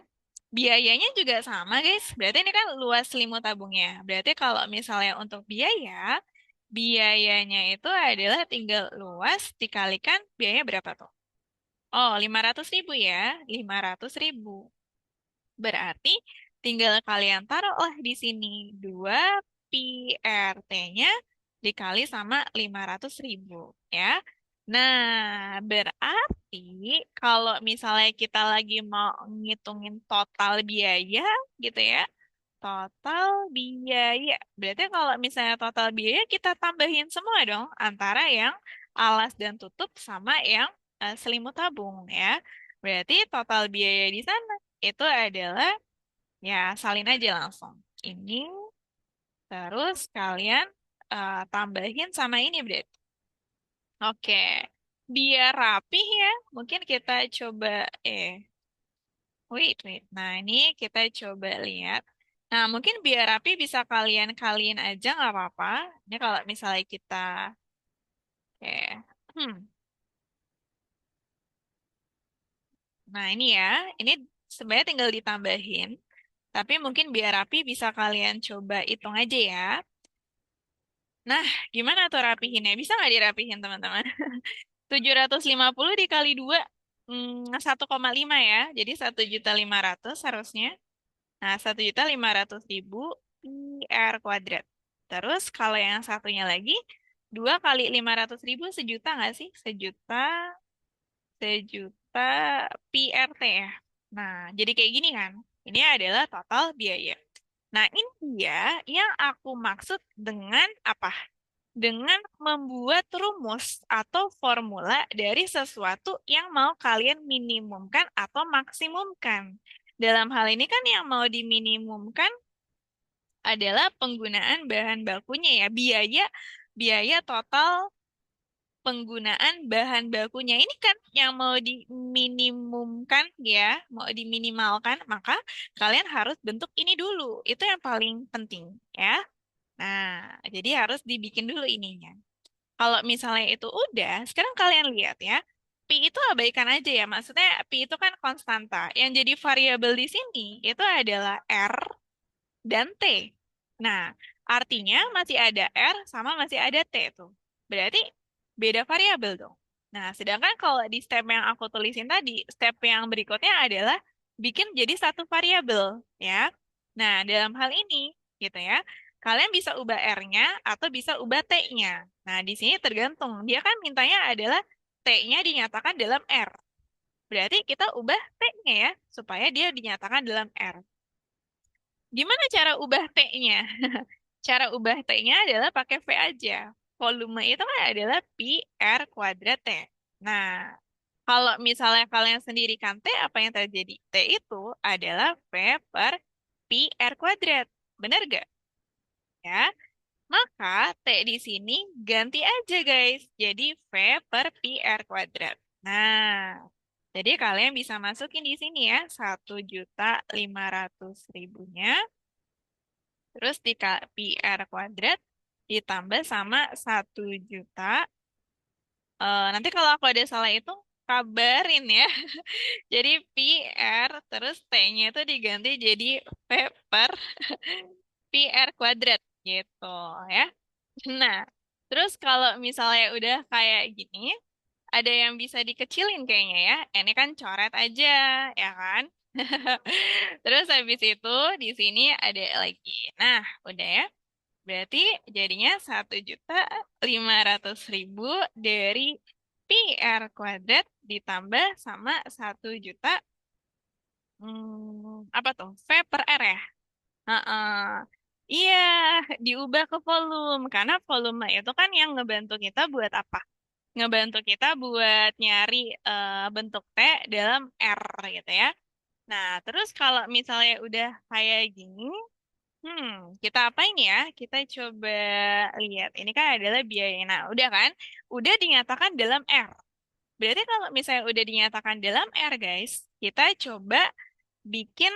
biayanya juga sama, guys. Berarti ini kan luas selimut tabungnya. Berarti kalau misalnya untuk biaya, biayanya itu adalah tinggal luas dikalikan biayanya berapa tuh? Oh, 500.000 ya. 500.000. Berarti tinggal kalian taruhlah di sini 2 pi r T-nya dikali sama 500.000 ya. Nah, berarti kalau misalnya kita lagi mau ngitungin total biaya gitu ya, total biaya. Berarti kalau misalnya total biaya kita tambahin semua dong antara yang alas dan tutup sama yang selimut tabung ya. Berarti total biaya di sana itu adalah ya salin aja langsung. Ini terus kalian tambahin sama ini berarti. Oke. Biar rapih ya, mungkin kita coba wait. Nah, ini kita coba lihat. Nah, mungkin biar rapi bisa kalian kalian aja nggak apa-apa. Ini kalau misalnya kita, hmm. Nah ini ya, ini sebenarnya tinggal ditambahin. Tapi mungkin biar rapi bisa kalian coba hitung aja ya. Nah, gimana tuh rapihinnya? Bisa nggak dirapihin teman-teman? 750 dikali 2, 1,5 ya. Jadi 1.500.000 harusnya. Nah, 1.500.000 pi r². Terus kalau yang satunya lagi, 2 kali 500.000 sejuta nggak sih? Sejuta pi r t ya. Nah, jadi kayak gini kan. Ini adalah total biaya. Nah, ini dia yang aku maksud dengan apa? Dengan membuat rumus atau formula dari sesuatu yang mau kalian minimumkan atau maksimumkan. Dalam hal ini kan yang mau diminimumkan adalah penggunaan bahan bakunya ya, biaya biaya total penggunaan bahan bakunya ini kan yang mau diminimumkan ya, mau diminimalkan, maka kalian harus bentuk ini dulu. Itu yang paling penting ya. Nah, jadi harus dibikin dulu ininya. Kalau misalnya itu udah, sekarang kalian lihat ya. Pi itu abaikan aja ya. Maksudnya pi itu kan konstanta. Yang jadi variabel di sini itu adalah R dan T. Nah, artinya masih ada R sama masih ada T tuh. Berarti beda variabel dong. Nah, sedangkan kalau di step yang aku tulisin tadi, step yang berikutnya adalah bikin jadi satu variabel, ya. Nah, dalam hal ini, gitu ya, kalian bisa ubah R-nya atau bisa ubah T-nya. Nah, di sini tergantung. Dia kan mintanya adalah T-nya dinyatakan dalam R. Berarti kita ubah T-nya ya, supaya dia dinyatakan dalam R. Gimana cara ubah T-nya? Cara ubah T-nya adalah pakai V aja. Volume itu kan adalah pi r² T. Nah, kalau misalnya kalian sendirikan T, apa yang terjadi? T itu adalah V per pi r². Benar gak? Ya, maka T di sini ganti aja guys. Jadi V per pi r². Nah, jadi kalian bisa masukin di sini ya, 1.500.000-nya. Terus di pi r² ditambah sama 1 juta. Nanti kalau aku ada salah itu kabarin ya. Jadi pi r terus t-nya itu diganti jadi v per pi r² gitu ya. Nah, terus kalau misalnya udah kayak gini, ada yang bisa dikecilin kayaknya ya. Ini kan coret aja, ya kan? Terus habis itu di sini ada lagi. Nah, udah ya. Berarti jadinya 1.500.000 dari pi r² ditambah sama 1 juta, apa tuh? V per R ya? Heeh. Iya, diubah ke volume. Karena volume itu kan yang ngebantu kita buat apa? Ngebantu kita buat nyari bentuk T dalam R gitu ya. Nah, terus kalau misalnya udah kayak gini, kita apa ini ya? Kita coba lihat. Ini kan adalah biaya. Nah, udah kan? Udah dinyatakan dalam R. Berarti kalau misalnya udah dinyatakan dalam R, guys, kita coba bikin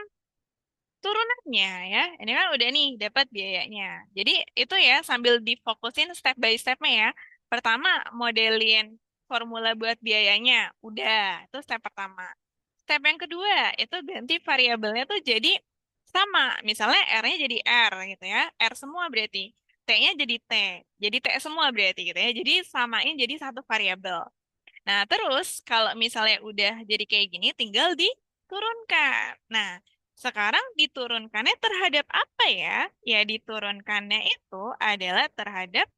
turunannya ya. Ini kan udah nih dapat biayanya. Jadi itu ya sambil difokusin step by stepnya ya. Pertama, modelin formula buat biayanya. Udah, itu step pertama. Step yang kedua, itu ganti variabelnya tuh jadi sama. Misalnya R-nya jadi R gitu ya. R semua berarti. T-nya jadi T. Jadi T semua berarti gitu ya. Jadi samain jadi satu variabel. Nah, terus kalau misalnya udah jadi kayak gini, tinggal diturunkan. Nah, sekarang diturunkannya terhadap apa ya? Ya, diturunkannya itu adalah terhadap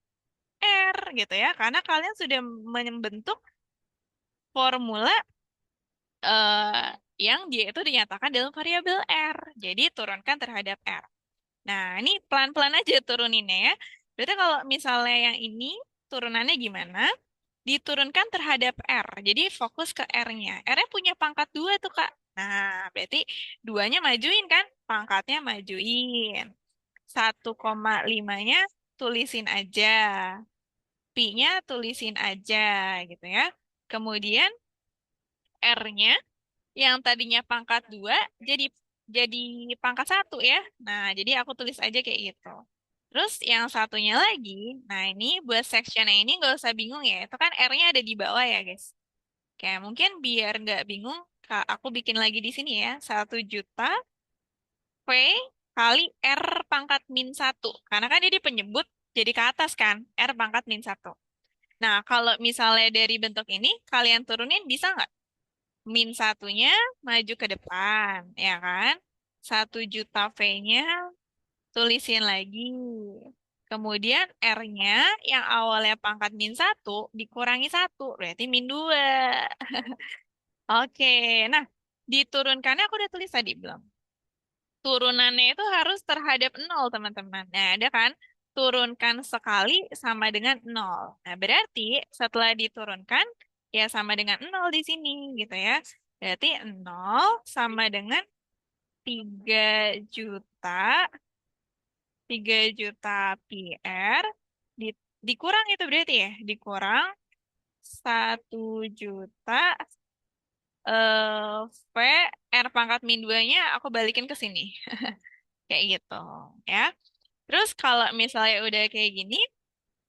R gitu ya. Karena kalian sudah membentuk formula eh, yang dia itu dinyatakan dalam variabel R. Jadi, turunkan terhadap R. Nah, ini pelan-pelan aja turuninnya ya. Berarti kalau misalnya yang ini turunannya gimana? Diturunkan terhadap R. Jadi fokus ke R-nya. R-nya punya pangkat 2 tuh, Kak. Nah, berarti duanya majuin kan? Pangkatnya majuin. 1,5-nya tulisin aja. Pi-nya tulisin aja gitu ya. Kemudian R-nya yang tadinya pangkat 2 jadi pangkat 1 ya. Nah, jadi aku tulis aja kayak gitu. Terus yang satunya lagi, nah ini buat sectionnya ini nggak usah bingung ya. Itu kan R-nya ada di bawah ya, guys. Kayak mungkin biar nggak bingung, aku bikin lagi di sini ya. 1 juta V kali R pangkat min 1. Karena kan dia di penyebut jadi ke atas kan. R pangkat min 1. Nah, kalau misalnya dari bentuk ini, kalian turunin bisa nggak? Min satunya maju ke depan, ya kan? 1 juta V-nya tulisin lagi. Kemudian R-nya yang awalnya pangkat min 1 dikurangi 1, berarti min 2. Oke, nah diturunkannya aku udah tulis tadi belum? Turunannya itu harus terhadap nol, teman-teman. Nah, ada kan? Turunkan sekali sama dengan nol. Nah, berarti setelah diturunkan, ya sama dengan nol di sini, gitu ya. Berarti nol sama dengan 3 juta, 3 juta PR, dikurang itu berarti ya, dikurang 1 juta V R pangkat min 2-nya aku balikin ke sini. Kayak gitu ya. Terus kalau misalnya udah kayak gini,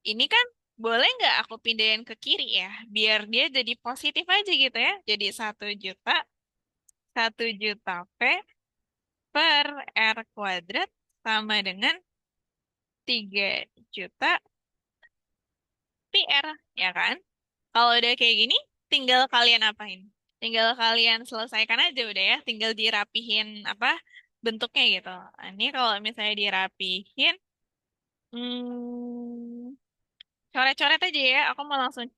ini kan boleh nggak aku pindahin ke kiri ya? Biar dia jadi positif aja gitu ya. Jadi 1 juta, 1 juta V per R kuadrat sama dengan 3 juta PR, ya kan? Kalau udah kayak gini, tinggal kalian apain? Tinggal kalian selesaikan aja udah ya. Tinggal dirapihin apa bentuknya gitu. Ini kalau misalnya dirapihin, coret-coret aja ya. Aku mau langsung,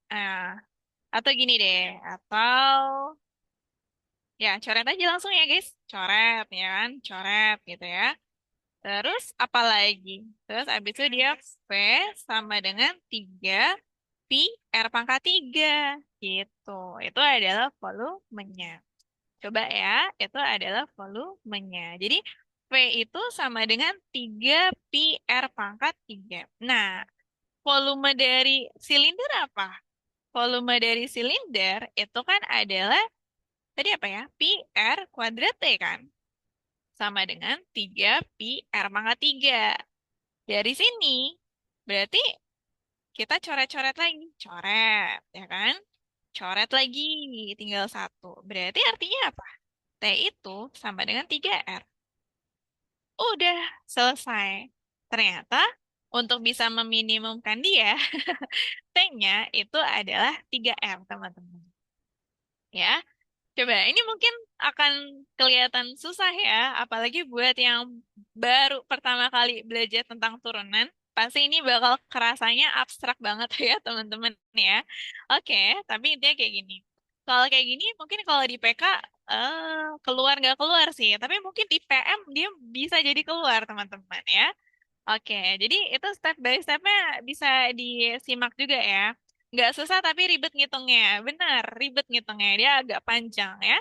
atau gini deh. Atau, ya coret aja langsung ya guys. Coret, ya kan? Coret gitu ya. Terus apa lagi? Terus abis itu dia V sama dengan 3 pi R pangkat 3 gitu. Itu adalah volumenya. Coba ya, itu adalah volumenya. Jadi V itu sama dengan 3 pi R pangkat 3. Nah, volume dari silinder apa? Volume dari silinder itu kan adalah, tadi apa ya? Pi R kuadrat T kan? Sama dengan 3 pi R pangkat 3. Dari sini, berarti kita coret-coret lagi. Coret, ya kan? Coret lagi, tinggal satu. Berarti artinya apa? T itu sama dengan 3R. Udah selesai. Ternyata untuk bisa meminimumkan dia, T-nya itu adalah 3R, teman-teman. Ya, coba ini mungkin akan kelihatan susah ya, apalagi buat yang baru pertama kali belajar tentang turunan. Pasti ini bakal kerasanya abstrak banget ya, teman-teman ya. Oke, tapi intinya kayak gini. Kalau kayak gini, mungkin kalau di PK keluar nggak keluar sih, tapi mungkin di PM dia bisa jadi keluar, teman-teman ya. Oke, jadi itu step by stepnya bisa disimak juga ya. Nggak susah tapi ribet ngitungnya. Benar, ribet ngitungnya. Dia agak panjang ya.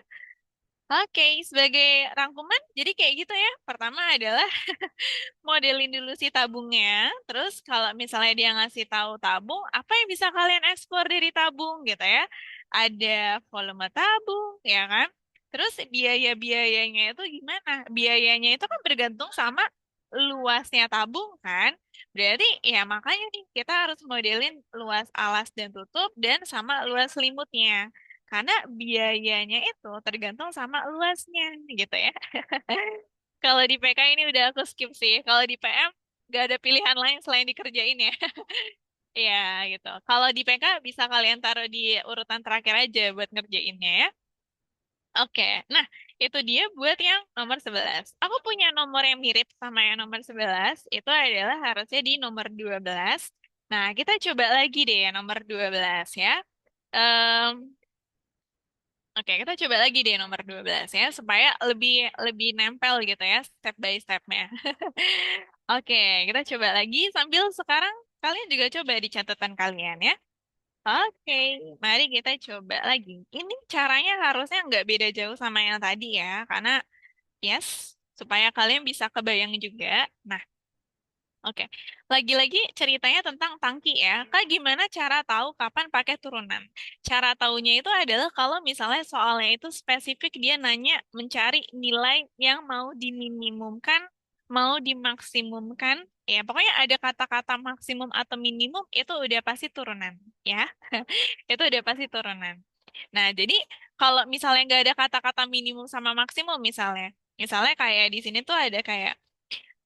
Oke, sebagai rangkuman, jadi kayak gitu ya. Pertama adalah modelin dulu si tabungnya. Terus kalau misalnya dia ngasih tahu tabung, apa yang bisa kalian eksplor dari tabung gitu ya. ada volume tabung, ya kan? Terus biaya-biayanya itu gimana? Biayanya itu kan bergantung sama luasnya tabung kan? Berarti ya makanya nih kita harus modelin luas alas dan tutup dan sama luas selimutnya. Karena biayanya itu tergantung sama luasnya gitu ya. Kalau di PK ini udah aku skip sih. Kalau di PM nggak ada pilihan lain selain dikerjain ya. Iya gitu. Kalau di PK bisa kalian taruh di urutan terakhir aja buat ngerjainnya ya. Oke, nah itu dia buat yang nomor 11. Aku punya nomor yang mirip sama yang nomor 11. Itu adalah harusnya di nomor 12. Nah, kita coba lagi deh yang nomor 12 ya. Em, oke, kita coba lagi deh nomor 12 ya, supaya lebih lebih nempel gitu ya, step by stepnya. Oke, kita coba lagi sambil sekarang kalian juga coba di catatan kalian ya. Oke, mari kita coba lagi. Ini caranya harusnya nggak beda jauh sama yang tadi ya, karena yes, supaya kalian bisa kebayang juga. Nah, oke, lagi-lagi ceritanya tentang tangki ya. Kak, gimana cara tahu kapan pakai turunan? Cara taunya itu adalah kalau misalnya soalnya itu spesifik dia nanya mencari nilai yang mau diminimumkan, mau dimaksimumkan. Ya, pokoknya ada kata-kata maksimum atau minimum itu udah pasti turunan, ya. Itu udah pasti turunan. Nah, jadi kalau misalnya nggak ada kata-kata minimum sama maksimum misalnya kayak di sini tuh ada kayak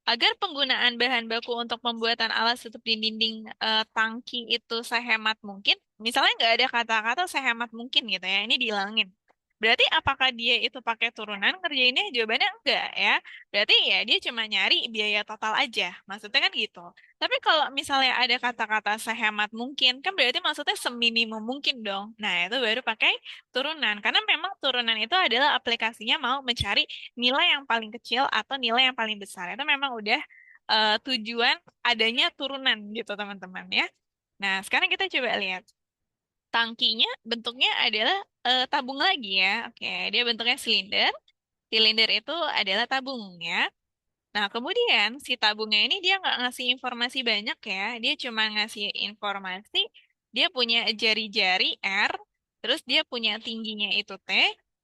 agar penggunaan bahan baku untuk pembuatan alas tutup di dinding tangki itu sehemat mungkin, misalnya nggak ada kata-kata sehemat mungkin gitu ya, ini dihilangin. Berarti apakah dia itu pakai turunan ngerjainnya? Jawabannya enggak ya. Berarti ya dia cuma nyari biaya total aja. Maksudnya kan gitu. Tapi kalau misalnya ada kata-kata sehemat mungkin, kan berarti maksudnya seminimum mungkin dong. Nah, itu baru pakai turunan. Karena memang turunan itu adalah aplikasinya mau mencari nilai yang paling kecil atau nilai yang paling besar. Itu memang udah tujuan adanya turunan gitu teman-teman ya. Nah, sekarang kita coba lihat. Tangkinya bentuknya adalah tabung lagi ya. Oke, dia bentuknya silinder. Silinder itu adalah tabung ya. Nah, kemudian si tabungnya ini dia nggak ngasih informasi banyak ya. Dia cuma ngasih informasi dia punya jari-jari R, terus dia punya tingginya itu T,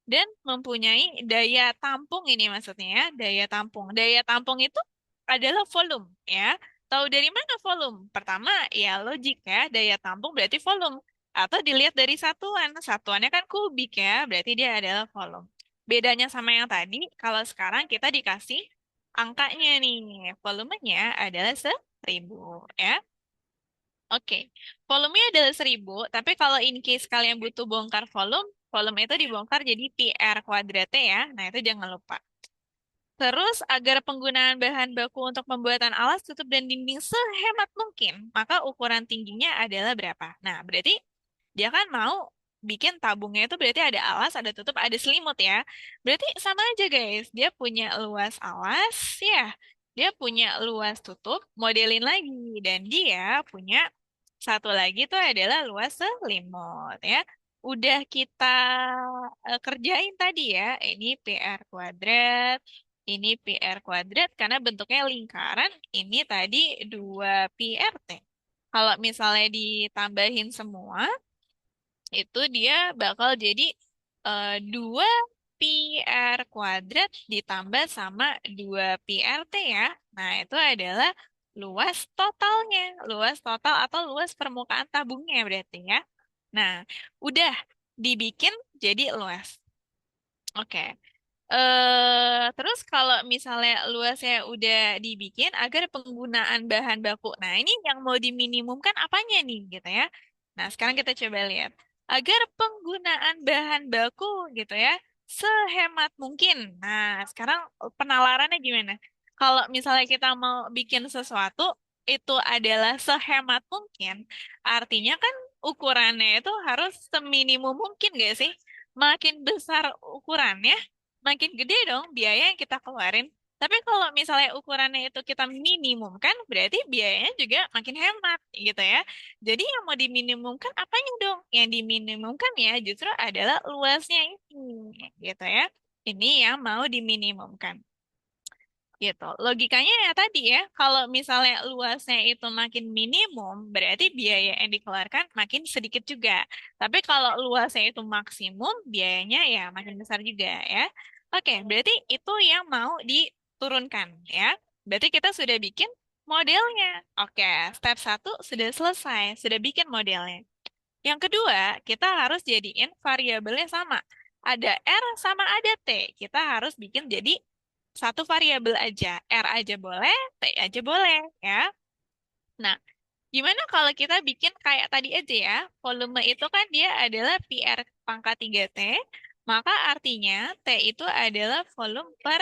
dan mempunyai daya tampung ini maksudnya ya, daya tampung. Daya tampung itu adalah volume ya. Tahu dari mana volume? Pertama, ya logik ya, daya tampung berarti volume. Atau dilihat dari satuan. Satuannya kan kubik ya, berarti dia adalah volume. Bedanya sama yang tadi, kalau sekarang kita dikasih angkanya nih, volumenya adalah 1.000 ya. Oke, volumenya adalah 1.000, tapi kalau in case kalian butuh bongkar volume, volume itu dibongkar jadi PR kuadratnya ya. Nah, itu jangan lupa. Terus, agar penggunaan bahan baku untuk pembuatan alas tutup dan dinding sehemat mungkin, maka ukuran tingginya adalah berapa? Nah, berarti dia kan mau bikin tabungnya itu berarti ada alas, ada tutup, ada selimut ya. Berarti sama aja guys, dia punya luas alas ya, dia punya luas tutup, modelin lagi. Dan dia punya satu lagi tuh adalah luas selimut ya. Udah kita kerjain tadi ya, ini PR kuadrat, ini PR kuadrat karena bentuknya lingkaran, ini tadi 2 PRT. Kalau misalnya ditambahin semua, itu dia bakal jadi 2 PR kuadrat ditambah sama 2 PRT ya. Nah, itu adalah luas totalnya, luas total atau luas permukaan tabungnya berarti ya. Nah, udah dibikin jadi luas. Oke. Terus kalau misalnya luasnya udah dibikin agar penggunaan bahan baku. Nah, ini yang mau diminimumkan apanya nih gitu ya. Nah, sekarang kita coba lihat. Agar penggunaan bahan baku gitu ya sehemat mungkin. Nah, sekarang penalarannya gimana? Kalau misalnya kita mau bikin sesuatu itu adalah sehemat mungkin, artinya kan ukurannya itu harus seminimum mungkin gak sih? Makin besar ukurannya, makin gede dong biaya yang kita keluarin. Tapi kalau misalnya ukurannya itu kita minimum kan, berarti biayanya juga makin hemat gitu ya. Jadi yang mau diminimumkan apanya dong? Yang diminimumkan ya justru adalah luasnya ini gitu ya. Ini yang mau diminimumkan. gitu. Logikanya ya tadi ya, kalau misalnya luasnya itu makin minimum, berarti biaya yang dikeluarkan makin sedikit juga. Tapi kalau luasnya itu maksimum, biayanya ya makin besar juga ya. Oke, berarti itu yang mau diturunkan ya. Berarti kita sudah bikin modelnya. Oke, step satu sudah selesai, sudah bikin modelnya. Yang kedua, kita harus jadiin variabelnya sama. Ada R sama ada T. Kita harus bikin jadi satu variabel aja. R aja boleh, T aja boleh, ya. Nah, gimana kalau kita bikin kayak tadi aja ya? Volume itu kan dia adalah PR pangkat 3T, maka artinya T itu adalah volume per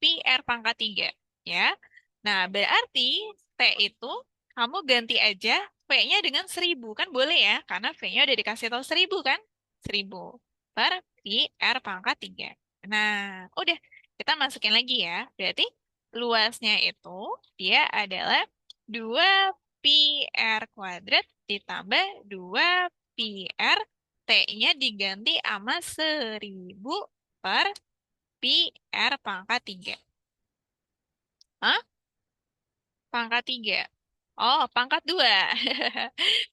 PR pangkat 3, ya. Nah, berarti T itu kamu ganti aja V-nya dengan 1000, kan boleh ya? Karena V-nya udah dikasih tahu 1000 kan? 1000 per PR pangkat 3. Nah, udah. Kita masukin lagi ya. Berarti luasnya itu dia adalah 2 PR kuadrat ditambah 2 PR T-nya diganti sama 1000 per PR pangkat 3. Hah? Pangkat 3. Oh, pangkat 2.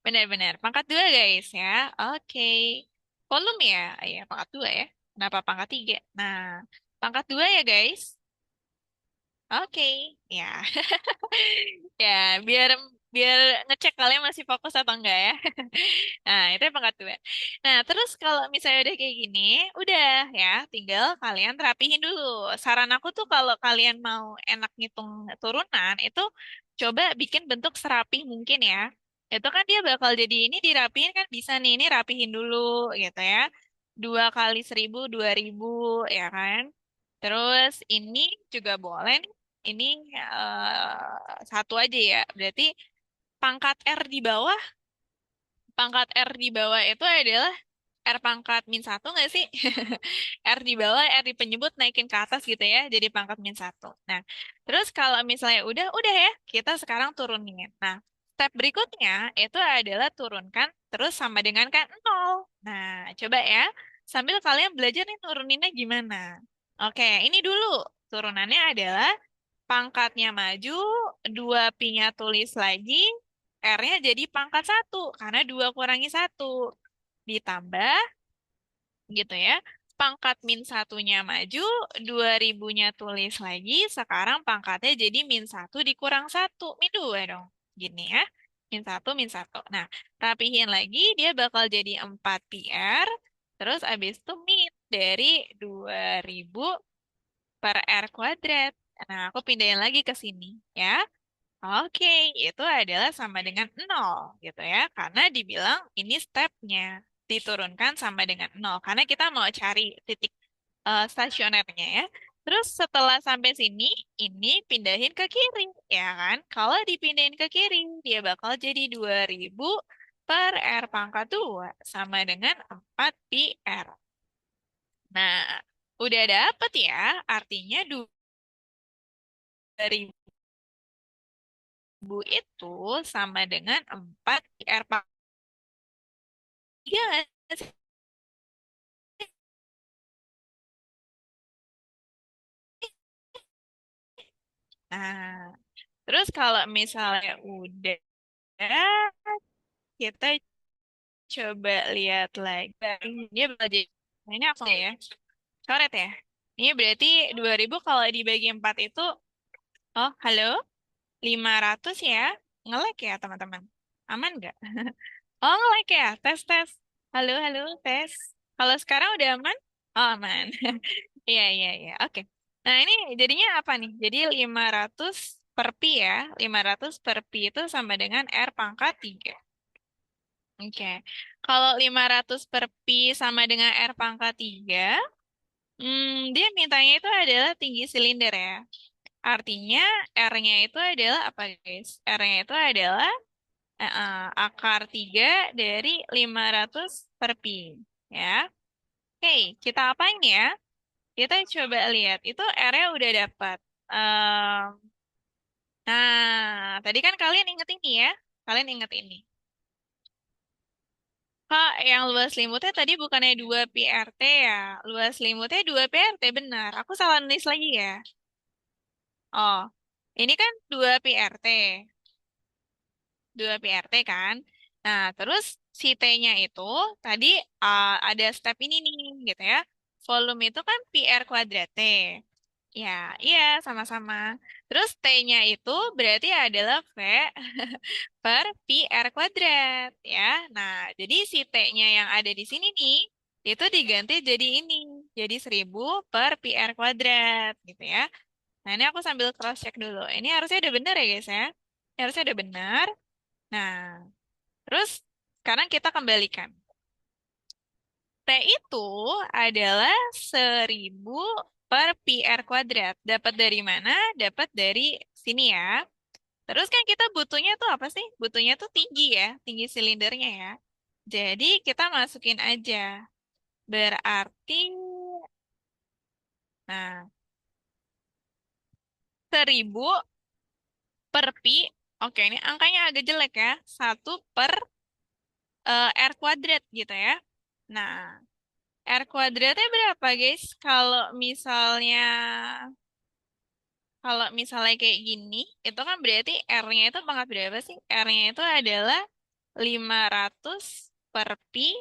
Benar-benar. Pangkat 2 guys ya. Oke. Volume ya. Iya, pangkat 2 ya. Kenapa pangkat 3? Nah, pangkat 2 ya guys. Oke. Ya. Ya, biar biar ngecek kalian masih fokus atau enggak ya. Nah, itu yang pangkat 2. Nah, terus kalau misalnya udah kayak gini, udah ya, tinggal kalian rapihin dulu. Saran aku tuh kalau kalian mau enak ngitung turunan, itu coba bikin bentuk serapih mungkin ya. Itu kan dia bakal jadi ini dirapihin kan bisa nih, ini rapihin dulu gitu ya. 2 kali 1000, 2000 ya kan. Terus ini juga boleh nih. Ini satu aja ya. Berarti pangkat R di bawah, pangkat R di bawah itu adalah R pangkat min satu nggak sih? R di bawah, R di penyebut naikin ke atas gitu ya, jadi pangkat min satu. Nah, terus kalau misalnya udah ya, kita sekarang turunin. Nah, step berikutnya itu adalah turunkan terus sama dengan kan nol. Nah, coba ya, sambil kalian belajar nih turuninnya gimana. Oke, ini dulu. Turunannya adalah pangkatnya maju, 2 pi-nya tulis lagi, R-nya jadi pangkat satu karena 2 kurangi satu. Ditambah gitu ya. Pangkat min satunya maju, 2000-nya tulis lagi, sekarang pangkatnya jadi min satu dikurang satu, min 2 dong. Gini ya, min satu, min satu. Nah, rapihin lagi, dia bakal jadi 4 PR, terus abis itu min dari 2000 per R kuadrat. Nah, aku pindahin lagi ke sini ya. Oke, itu adalah sama dengan nol gitu ya. Karena dibilang ini stepnya diturunkan sama dengan nol. Karena kita mau cari titik stasionernya ya. Terus setelah sampai sini, ini pindahin ke kiri, ya kan? Kalau dipindahin ke kiri, dia bakal jadi 2000 per R pangkat 2 sama dengan 4 pi R. Nah, udah dapet ya, artinya 2000 itu sama dengan 4 R pangkat 3 nggak sih? Nah, terus kalau misalnya udah, kita coba lihat lagi. Dia bakal jadi, nah, ini aku ya, coret ya. Ini berarti 2000 kalau dibagi 4 itu, oh halo, 500 ya. Nge-lag ya teman-teman. Aman nggak? Oh nge-lag ya, tes tes. Halo halo, tes. Kalau sekarang udah aman? Oh aman. Iya iya iya, oke. Nah ini jadinya apa nih? Jadi 500 per pi ya. 500 per pi itu sama dengan R pangkat 3. Oke. Kalau 500 per pi sama dengan R pangkat 3, dia mintanya itu adalah tinggi silinder ya. Artinya R-nya itu adalah apa guys? R-nya itu adalah akar 3 dari 500 per pi. Ya. Oke, kita apain ya? Kita coba lihat. Itu R-nya udah dapat. Nah, tadi kan kalian inget ini ya. Kalian inget ini. Kak, yang luas selimutnya tadi bukannya 2 PRT ya? Luas selimutnya 2 PRT, benar. Aku salah nulis lagi ya? Oh, ini kan 2 PRT. 2 PRT kan. Nah, terus si T-nya itu tadi ada step ini nih gitu ya. Volume itu kan PR kuadrat T. Ya, iya sama-sama. Terus T-nya itu berarti adalah V per pi R kuadrat ya. Nah, jadi si T-nya yang ada di sini nih itu diganti jadi ini. Jadi 1000 per pi R kuadrat gitu ya. Nah, ini aku sambil cross check dulu. Ini harusnya udah benar ya guys ya. Ini harusnya udah benar. Nah, terus sekarang kita kembalikan. T itu adalah 1000 per pi R kuadrat. Dapat dari mana? Dapat dari sini ya. Terus kan kita butuhnya tuh apa sih? Butuhnya tuh tinggi ya, tinggi silindernya ya. Jadi kita masukin aja. Berarti, nah, 1000 per pi. Oke, ini angkanya agak jelek ya. 1 per R kuadrat gitu ya. Nah, R kuadratnya berapa guys? Kalau misalnya kayak gini, itu kan berarti R-nya itu pangkat berapa sih? R-nya itu adalah 500 per pi.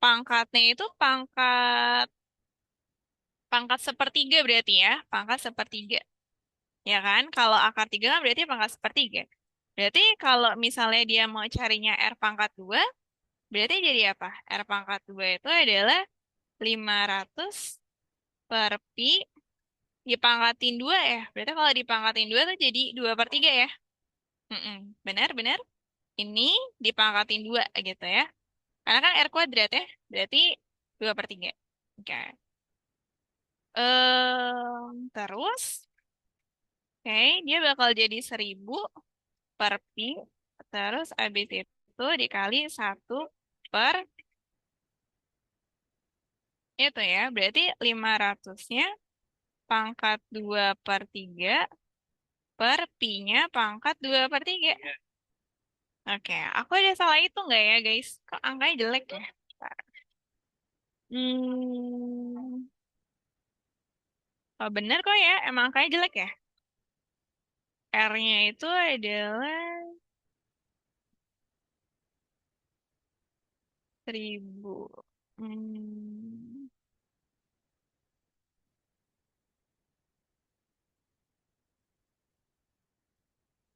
Pangkatnya itu pangkat pangkat sepertiga berarti ya, pangkat sepertiga. Ya kan? Kalau akar 3 kan berarti pangkat sepertiga. Berarti kalau misalnya dia mau carinya R pangkat 2, berarti jadi apa? R pangkat 2 itu adalah 500 per pi dipangkatin 2 ya. Berarti kalau dipangkatin 2 tuh jadi 2/3 ya. Mm-mm. Benar, benar. Ini dipangkatin 2 gitu ya. Karena kan R kuadrat ya. Berarti 2/3. Oke. Terus, oke, dia bakal jadi 1000 per pi. Terus abis itu dikali 1 per itu ya. Berarti 500-nya pangkat 2/3 per pi-nya pangkat 2/3. Oke, aku ada salah itu nggak ya guys? Kok angkanya jelek ya? Bentar. Hmm, oh bener kok ya, emang angkanya jelek ya? R-nya itu adalah 1000. Hmm,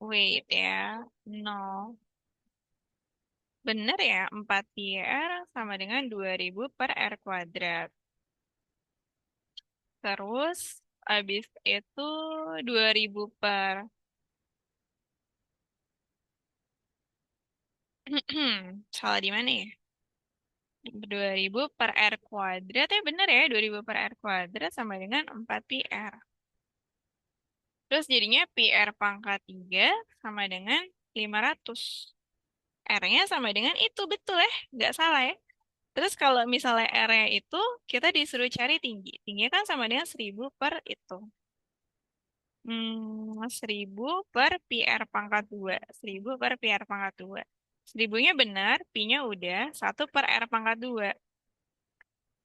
wait ya. No. Bener ya, 4 PR sama dengan 2000 per R kuadrat. Terus, habis itu 2000 per... Salah di mana ya? 2000 per R kuadrat, ya bener ya, 2000 per R kuadrat sama dengan 4 PR. Terus jadinya PR pangkat 3 sama dengan 500. R-nya sama dengan itu, betul ya? Nggak salah ya? Terus kalau misalnya R-nya itu, kita disuruh cari tinggi. Tingginya kan sama dengan 1000 per itu. 1000 per PR pangkat 2. 1000 per PR pangkat 2. 1000-nya benar, pi-nya udah. 1 per R pangkat 2.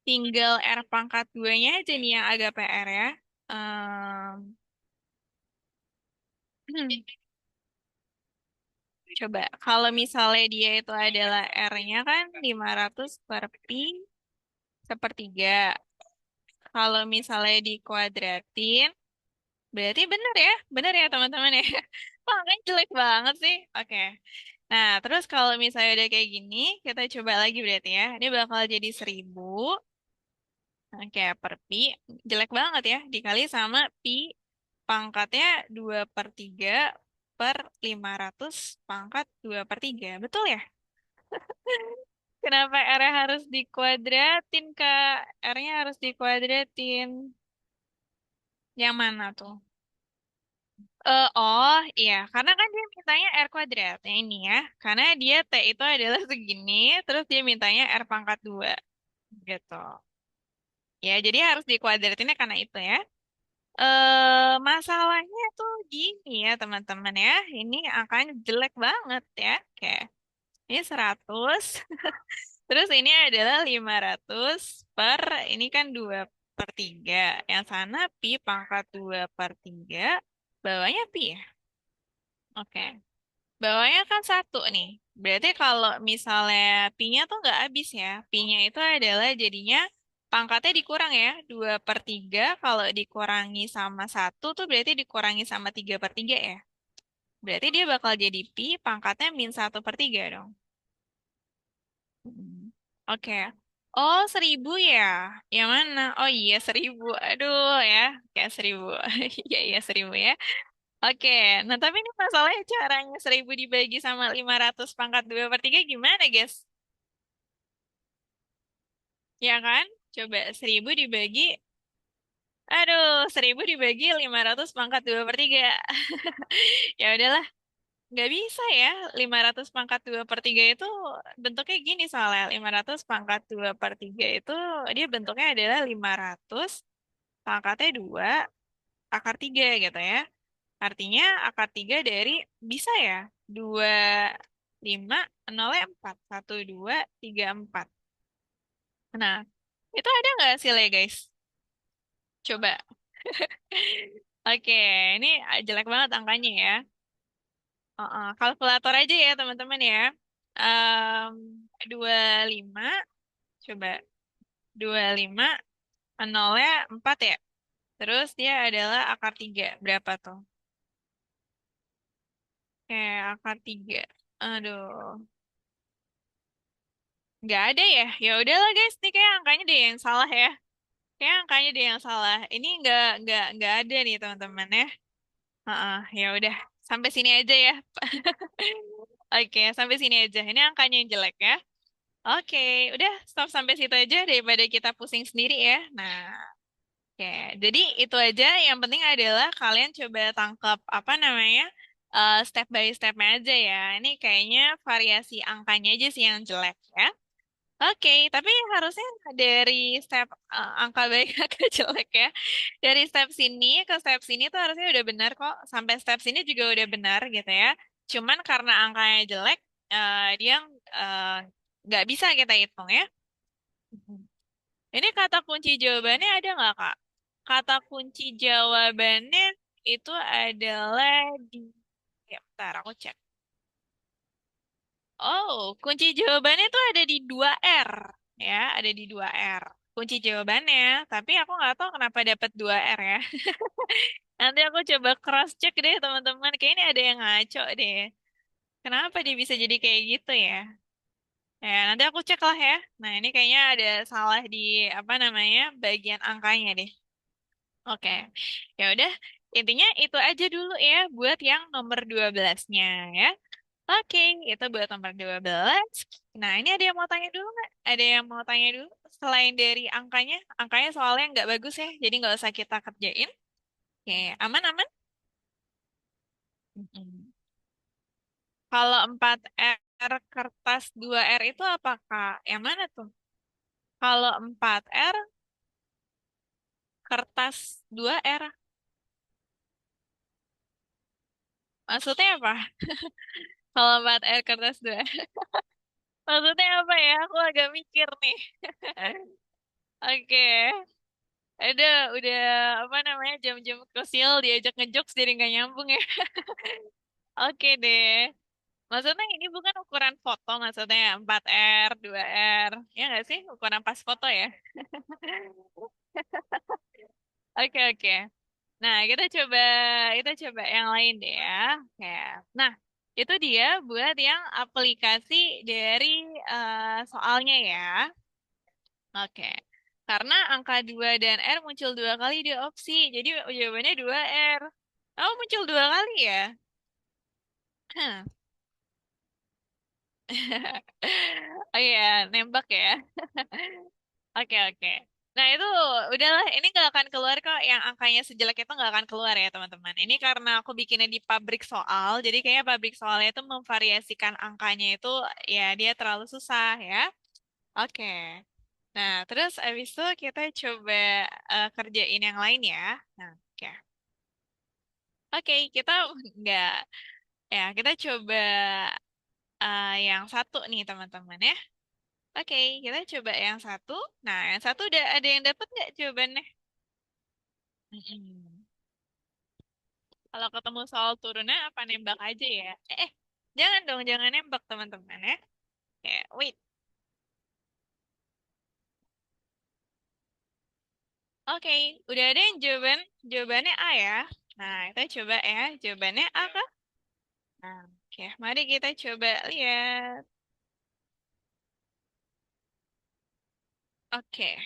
Tinggal R pangkat 2-nya aja nih yang agak PR ya. Ehm, Coba, kalau misalnya dia itu adalah R-nya kan 500 per pi sepertiga. Kalau misalnya dikuadratin, berarti bener ya teman-teman ya. Wah, kan jelek banget sih. Oke. Nah, terus kalau misalnya udah kayak gini, kita coba lagi berarti ya. Ini bakal jadi 1000, oke, per pi. Jelek banget ya, dikali sama pi pangkatnya 2/3 per 500 pangkat 2/3. Betul ya? Kenapa R-nya harus dikuadratin, Kak? R-nya harus dikuadratin. Yang mana tuh? Oh iya, karena kan dia mintanya R kuadrat, yang ini ya. Karena dia T itu adalah segini, terus dia mintanya R pangkat 2, gitu. Ya, jadi harus dikuadratinnya karena itu ya. Masalahnya tuh gini ya teman-teman ya. Ini angkanya jelek banget ya. Oke, ini 100. Terus ini adalah 500 per, ini kan 2/3. Yang sana pi pangkat 2/3. Bawahnya pi ya? Oke. Bawahnya kan satu nih. Berarti kalau misalnya pi-nya tuh nggak habis ya. Pi-nya itu adalah jadinya pangkatnya dikurang ya. 2/3 kalau dikurangi sama satu tuh berarti dikurangi sama 3/3 ya. Berarti dia bakal jadi pi pangkatnya -1/3 dong. Hmm. Oke. Oh, 1.000 ya? Yang mana? Oh iya, 1.000. Aduh ya, kayak 1.000. Iya, iya, 1.000 ya. Oke, nah tapi ini masalahnya caranya 1.000 dibagi sama 500 pangkat 2/3 gimana, guys? Ya kan? Coba 1.000 dibagi, aduh, 1.000 dibagi 500 pangkat 2/3. Ya udahlah, nggak bisa ya. 500 pangkat 2/3 itu bentuknya gini soalnya. 500 pangkat 2/3 itu dia bentuknya adalah 500 pangkatnya 2 akar 3 gitu ya. Artinya akar 3 dari bisa ya. 2, 5, 0, 4. 1, 2, 3, 4. Nah, itu ada nggak hasilnya guys? Coba. Oke, ini jelek banget angkanya ya. Kalkulator aja ya teman-teman ya. Em, 25, coba. 25, nolnya 4 ya. Terus dia adalah akar 3. Berapa tuh? Oke, akar 3. Aduh. Nggak ada ya? Ya udahlah guys, nih kayak angkanya deh yang salah ya. Kayak angkanya deh yang salah. Ini nggak ada nih teman-teman ya. Heeh, ya udah, sampai sini aja ya. Oke, sampai sini aja. Ini angkanya yang jelek ya. Oke, udah stop sampai situ aja daripada kita pusing sendiri ya. Nah, oke. Jadi itu aja. Yang penting adalah kalian coba tangkap apa namanya step by stepnya aja ya. Ini kayaknya variasi angkanya aja sih yang jelek ya. Oke, tapi harusnya dari step angka baik agak jelek ya. Dari step sini ke step sini tuh harusnya udah benar kok. Sampai step sini juga udah benar gitu ya. Cuman karena angkanya jelek, dia eh, nggak bisa kita hitung ya. Mhm. Ini kata kunci jawabannya ada nggak, Kak? Kata kunci jawabannya itu adalah di... Ya, bentar, aku cek. Oh, kunci jawabannya itu ada di 2R. Ya, ada di 2R. Kunci jawabannya, tapi aku nggak tahu kenapa dapat 2R ya. Nanti aku coba cross check deh teman-teman. Kayaknya ini ada yang ngaco deh. Kenapa dia bisa jadi kayak gitu ya? Ya, nanti aku cek lah ya. Nah, ini kayaknya ada salah di apa namanya bagian angkanya deh. Oke, ya udah. Intinya itu aja dulu ya buat yang nomor 12-nya ya. Oke, itu buat nomor 12. Nah, ini ada yang mau tanya dulu nggak? Ada yang mau tanya dulu? Selain dari angkanya, angkanya soalnya nggak bagus ya, jadi nggak usah kita kerjain. Oke, aman-aman? Mm-mm. Kalau 4R kertas 2R itu apa, Kak? Yang mana tuh? Kalau 4R kertas 2R, maksudnya apa? Kalau 4R kertas 2R, maksudnya apa ya? Aku agak mikir nih. Oke, udah apa namanya jam-jam krusial diajak ngejokes jadi nggak nyambung ya. Oke deh. Maksudnya ini bukan ukuran foto, maksudnya 4R, 2R. Ya nggak sih? Ukuran pas foto ya. Oke, oke. Nah, kita coba yang lain deh ya. Oke. Nah, itu dia buat yang aplikasi dari soalnya ya. Oke. Karena angka 2 dan R muncul dua kali di opsi. Jadi jawabannya 2R. Oh, muncul dua kali ya? Hah. Oh iya, nembak ya. Oke, oke. Nah, itu udahlah. Ini nggak akan keluar kok. Yang angkanya sejelek itu nggak akan keluar ya, teman-teman. Ini karena aku bikinnya di pabrik soal. Jadi kayaknya pabrik soalnya itu memvariasikan angkanya itu, ya dia terlalu susah ya. Oke. Nah, terus abis itu kita coba kerjain yang lain ya. Nah, oke. Oke, kita nggak, ya kita coba yang satu nih, teman-teman ya. Oke, kita coba yang satu. Nah, yang satu udah ada yang dapat nggak jawabannya? Mm-mm. Kalau ketemu soal turunan apa nembak aja ya? Jangan dong, jangan nembak teman-teman ya. Wait. Oke, udah ada yang jawabannya A ya. Nah, kita coba ya. Jawabannya A kah? Nah, oke, mari kita coba lihat. Oke,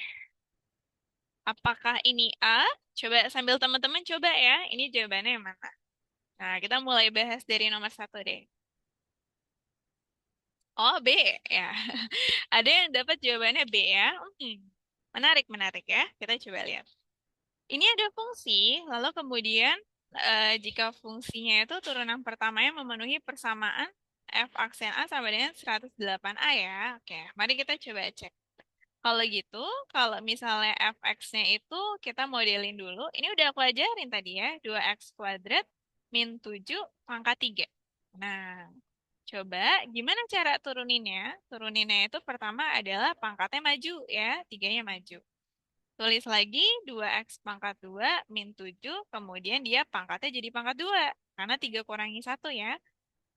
apakah ini A? Coba sambil teman-teman coba ya. Ini jawabannya yang mana? Nah, kita mulai bahas dari nomor satu deh. Oh, B ya. Ada yang dapat jawabannya B ya. Hmm, menarik, menarik ya. Kita coba lihat. Ini ada fungsi, lalu kemudian jika fungsinya itu turunan pertamanya memenuhi persamaan f aksen A sama dengan 108A ya. Oke, mari kita coba cek. Kalau gitu, kalau misalnya fx-nya itu kita modelin dulu. Ini udah aku ajarin tadi ya, 2x kuadrat min 7 pangkat 3. Nah, coba gimana cara turuninnya? Turuninnya itu pertama adalah pangkatnya maju ya, tiganya maju. Tulis lagi 2x pangkat 2 min 7, kemudian dia pangkatnya jadi pangkat 2. Karena 3 kurangi 1 ya.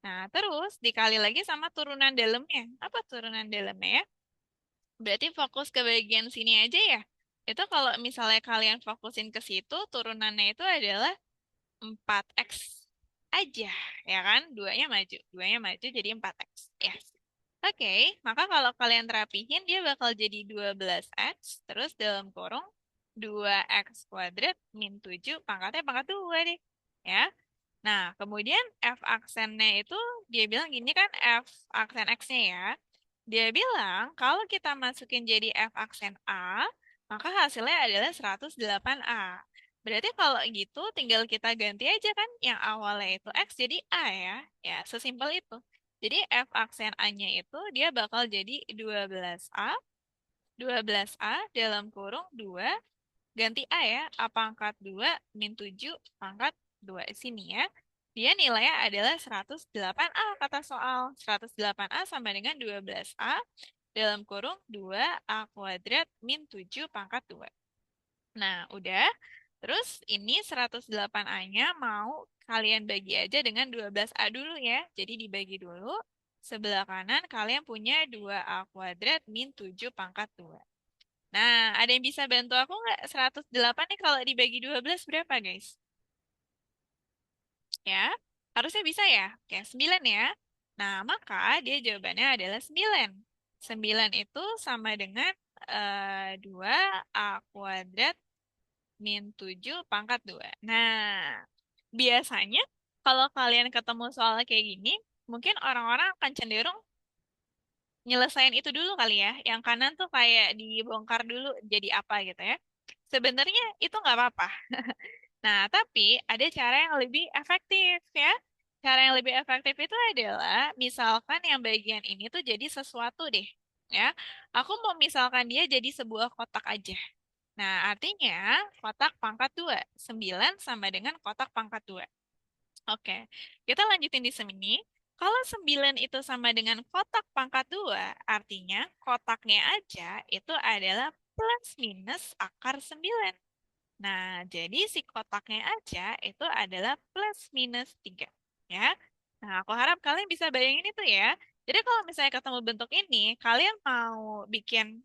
Nah, terus dikali lagi sama turunan dalamnya. Apa turunan dalamnya ya? Berarti fokus ke bagian sini aja ya. Itu kalau misalnya kalian fokusin ke situ, turunannya itu adalah 4x aja, ya kan? Duanya maju jadi 4x. Ya. Oke, maka kalau kalian terapihin, dia bakal jadi 12x, terus dalam kurung 2x kuadrat min 7, pangkatnya pangkat 2 deh. Ya. Nah, kemudian f aksennya itu, dia bilang gini kan, f aksen x-nya ya. Dia bilang, kalau kita masukin jadi f aksen A, maka hasilnya adalah 108A. Berarti kalau gitu, tinggal kita ganti aja kan, yang awalnya itu X jadi A ya. Ya, sesimpel itu. Jadi f aksen A-nya itu, dia bakal jadi 12A, 12A dalam kurung 2 ganti A ya, A pangkat 2 min 7 pangkat 2 sini ya. Dia nilainya adalah 108A kata soal. 108A sama dengan 12A dalam kurung 2A kuadrat min 7 pangkat 2. Nah, udah. Terus ini 108A-nya mau kalian bagi aja dengan 12A dulu ya. Jadi dibagi dulu. Sebelah kanan kalian punya 2A kuadrat min 7 pangkat 2. Nah, ada yang bisa bantu aku nggak? 108 nih kalau dibagi 12 berapa, guys? Ya, harusnya bisa ya. Oke, 9 ya. Nah, maka dia jawabannya adalah 9. 9 itu sama dengan 2A kuadrat min 7 pangkat 2. Nah, biasanya kalau kalian ketemu soal kayak gini, mungkin orang-orang akan cenderung nyelesain itu dulu kali ya. Yang kanan tuh kayak dibongkar dulu jadi apa gitu ya. Sebenarnya itu nggak apa-apa. Nah, tapi ada cara yang lebih efektif ya. Cara yang lebih efektif itu adalah misalkan yang bagian ini tuh jadi sesuatu deh. Ya, aku mau misalkan dia jadi sebuah kotak aja. Nah, artinya kotak pangkat 2. 9 sama dengan kotak pangkat 2. Oke, kita lanjutin di sini. Kalau 9 itu sama dengan kotak pangkat 2, artinya kotaknya aja itu adalah plus minus akar 9. Nah, jadi si kotaknya aja itu adalah plus minus 3. Ya. Nah, aku harap kalian bisa bayangin itu ya. Jadi kalau misalnya ketemu bentuk ini, kalian mau bikin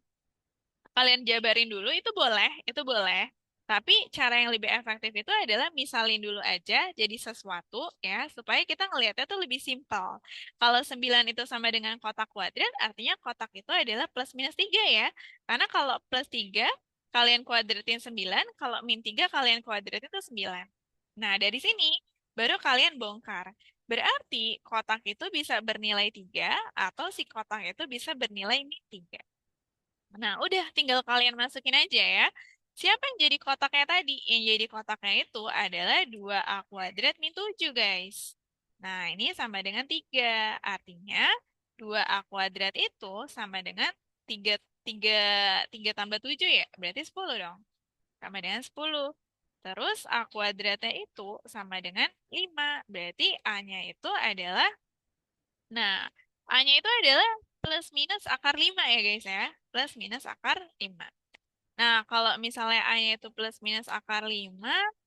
kalian jabarin dulu itu boleh. Tapi cara yang lebih efektif itu adalah misalin dulu aja jadi sesuatu ya supaya kita ngelihatnya tuh lebih simpel. Kalau 9 itu sama dengan kotak kuadrat, artinya kotak itu adalah plus minus 3 ya. Karena kalau plus 3 kalian kuadratin 9, kalau min 3 kalian kuadratin itu 9. Nah, dari sini baru kalian bongkar. Berarti kotak itu bisa bernilai 3 atau si kotak itu bisa bernilai min 3. Nah, udah tinggal kalian masukin aja ya. Siapa yang jadi kotaknya tadi? Yang jadi kotaknya itu adalah 2A kuadrat min 7, guys. Nah, ini sama dengan 3. Artinya 2A kuadrat itu sama dengan 3 3 3 tambah 7 ya. Berarti 10 dong. Sama dengan 10. Terus A kuadratnya itu sama dengan 5. Berarti A-nya itu adalah, nah, A-nya itu adalah plus minus akar 5 ya guys ya. Plus minus akar 5. Nah, kalau misalnya A-nya itu plus minus akar 5,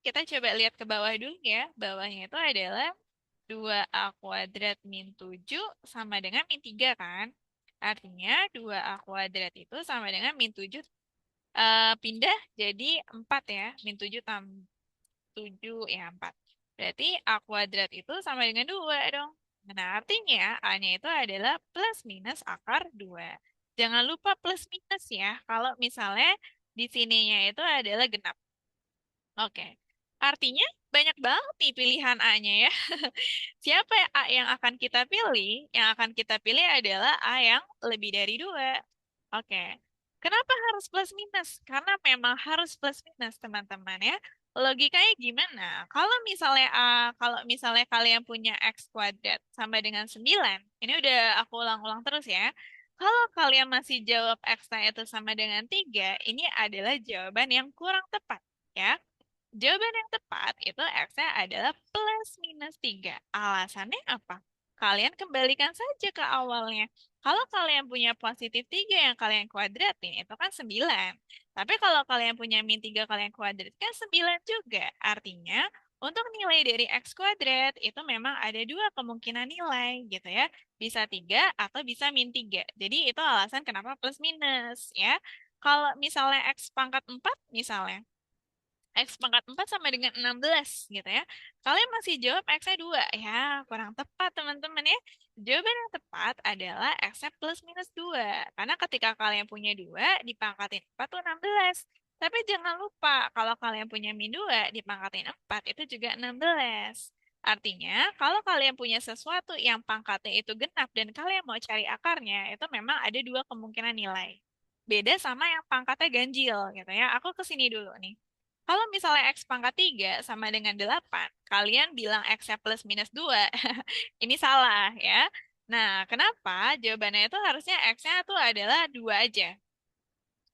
kita coba lihat ke bawah dulu ya. Bawahnya itu adalah 2A kuadrat min 7 sama dengan min 3 kan? Artinya 2A kuadrat itu sama dengan min 7 pindah jadi 4 ya. Min 7 tambah 7 ya 4. Berarti A kuadrat itu sama dengan 2 dong. Nah, artinya A-nya itu adalah plus minus akar 2. Jangan lupa plus minus ya. Kalau misalnya di sininya itu adalah genap. Oke. Artinya banyak banget nih pilihan A-nya ya. Siapa ya A yang akan kita pilih? Yang akan kita pilih adalah A yang lebih dari 2. Oke. Kenapa harus plus minus? Karena memang harus plus minus, teman-teman ya. Logikanya gimana? Kalau misalnya kalian punya X kuadrat sama dengan 9, ini udah aku ulang-ulang terus ya. Kalau kalian masih jawab X-nya itu sama dengan 3, ini adalah jawaban yang kurang tepat ya. Jawaban yang tepat itu X-nya adalah plus minus 3. Alasannya apa? Kalian kembalikan saja ke awalnya. Kalau kalian punya positif 3 yang kalian kuadratin, itu kan 9. Tapi kalau kalian punya min 3 kalian kuadratkan 9 juga. Artinya, untuk nilai dari X kuadrat, itu memang ada dua kemungkinan nilai gitu ya. Bisa 3 atau bisa min 3. Jadi itu alasan kenapa plus minus ya. Kalau misalnya X pangkat 4 misalnya, X pangkat 4 sama dengan 16 gitu ya. Kalian masih jawab X-nya 2. Ya, kurang tepat teman-teman ya. Jawaban yang tepat adalah X-nya plus minus 2. Karena ketika kalian punya 2, dipangkatin 4 tuh 16. Tapi jangan lupa, kalau kalian punya min 2, dipangkatin 4 itu juga 16. Artinya, kalau kalian punya sesuatu yang pangkatnya itu genap dan kalian mau cari akarnya, itu memang ada dua kemungkinan nilai. Beda sama yang pangkatnya ganjil gitu ya. Aku ke sini dulu nih. Kalau misalnya X pangkat 3 sama dengan 8, kalian bilang X-nya plus minus 2. Ini salah ya. Nah, kenapa? Jawabannya itu harusnya X-nya tuh adalah 2 aja.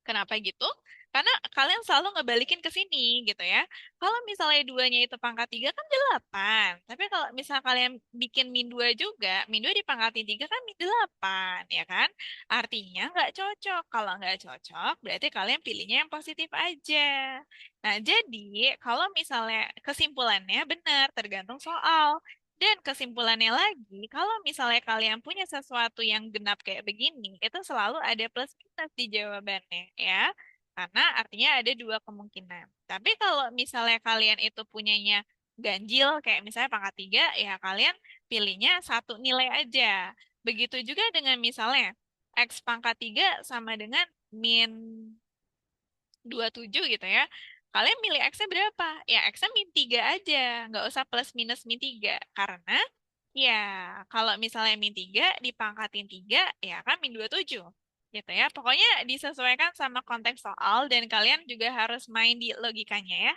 Kenapa gitu? Karena kalian selalu ngebalikin ke sini gitu ya. Kalau misalnya duanya itu pangkat 3 kan 8. Tapi kalau misal kalian bikin min 2 juga, min 2 dipangkatin 3 kan min 8, ya kan? Artinya nggak cocok. Kalau nggak cocok, berarti kalian pilihnya yang positif aja. Nah, jadi kalau misalnya kesimpulannya benar, tergantung soal. Dan kesimpulannya lagi, kalau misalnya kalian punya sesuatu yang genap kayak begini, itu selalu ada plus minus di jawabannya, ya. Karena artinya ada dua kemungkinan. Tapi kalau misalnya kalian itu punyanya ganjil, kayak misalnya pangkat 3, ya kalian pilihnya satu nilai aja. Begitu juga dengan misalnya X pangkat 3 sama dengan min 27 gitu ya. Kalian milih X-nya berapa? Ya X-nya min 3 aja. Nggak usah plus minus min 3. Karena ya kalau misalnya min 3 dipangkatin 3 ya kan min 27. Gitu ya. Pokoknya disesuaikan sama konteks soal dan kalian juga harus main di logikanya ya.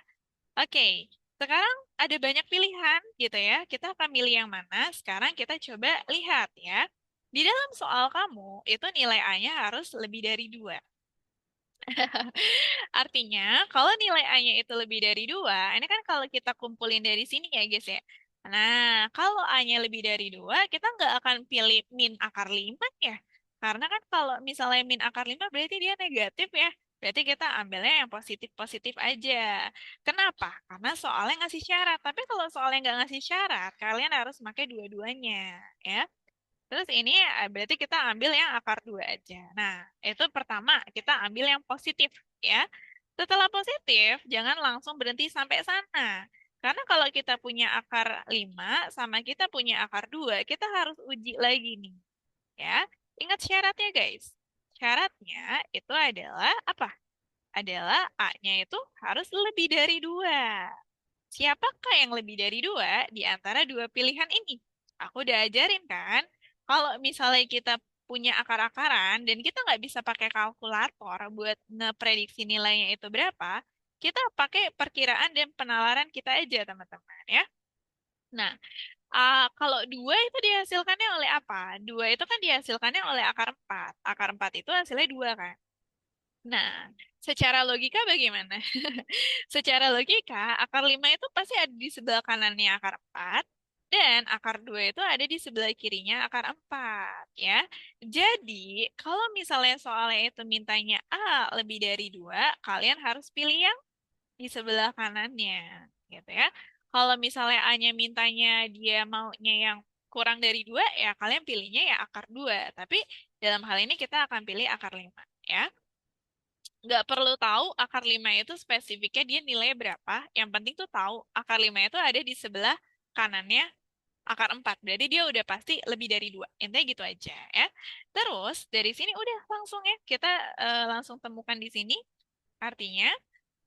Oke, sekarang ada banyak pilihan gitu ya. Kita akan milih yang mana? Sekarang kita coba lihat ya. Di dalam soal kamu itu nilai A-nya harus lebih dari 2. Artinya, kalau nilai A-nya itu lebih dari 2, ini kan kalau kita kumpulin dari sini ya guys ya. Nah, kalau A-nya lebih dari 2, kita nggak akan pilih min akar 5 ya. Karena kan kalau misalnya min akar 5 berarti dia negatif ya. Berarti kita ambilnya yang positif-positif aja. Kenapa? Karena soalnya ngasih syarat. Tapi kalau soalnya nggak ngasih syarat, kalian harus pakai dua-duanya ya. Terus ini berarti kita ambil yang akar 2 aja. Nah, itu pertama kita ambil yang positif ya. Setelah positif, jangan langsung berhenti sampai sana. Karena kalau kita punya akar 5 sama kita punya akar 2, kita harus uji lagi nih. Ya, ingat syaratnya guys. Syaratnya itu adalah apa? Adalah A-nya itu harus lebih dari 2. Siapakah yang lebih dari 2 di antara dua pilihan ini? Aku udah ajarin kan, kalau misalnya kita punya akar-akaran dan kita nggak bisa pakai kalkulator buat ngeprediksi nilainya itu berapa, kita pakai perkiraan dan penalaran kita aja, teman-teman ya. Nah, kalau 2 itu dihasilkannya oleh apa? 2 itu kan dihasilkannya oleh akar 4. Akar 4 itu hasilnya 2 kan? Nah, secara logika bagaimana? Secara logika, akar 5 itu pasti ada di sebelah kanannya akar 4. Dan akar 2 itu ada di sebelah kirinya akar 4 ya. Jadi, kalau misalnya soalnya itu mintanya A lebih dari 2, kalian harus pilih yang di sebelah kanannya, gitu ya. Kalau misalnya A-nya mintanya dia maunya yang kurang dari 2, ya kalian pilihnya ya akar 2. Tapi dalam hal ini kita akan pilih akar 5 ya. Nggak perlu tahu akar 5 itu spesifiknya dia nilai berapa. Yang penting tuh tahu akar 5 itu ada di sebelah kanannya akar 4. Berarti dia udah pasti lebih dari 2. Intinya gitu aja ya. Terus dari sini udah langsung ya. Kita langsung temukan di sini. Artinya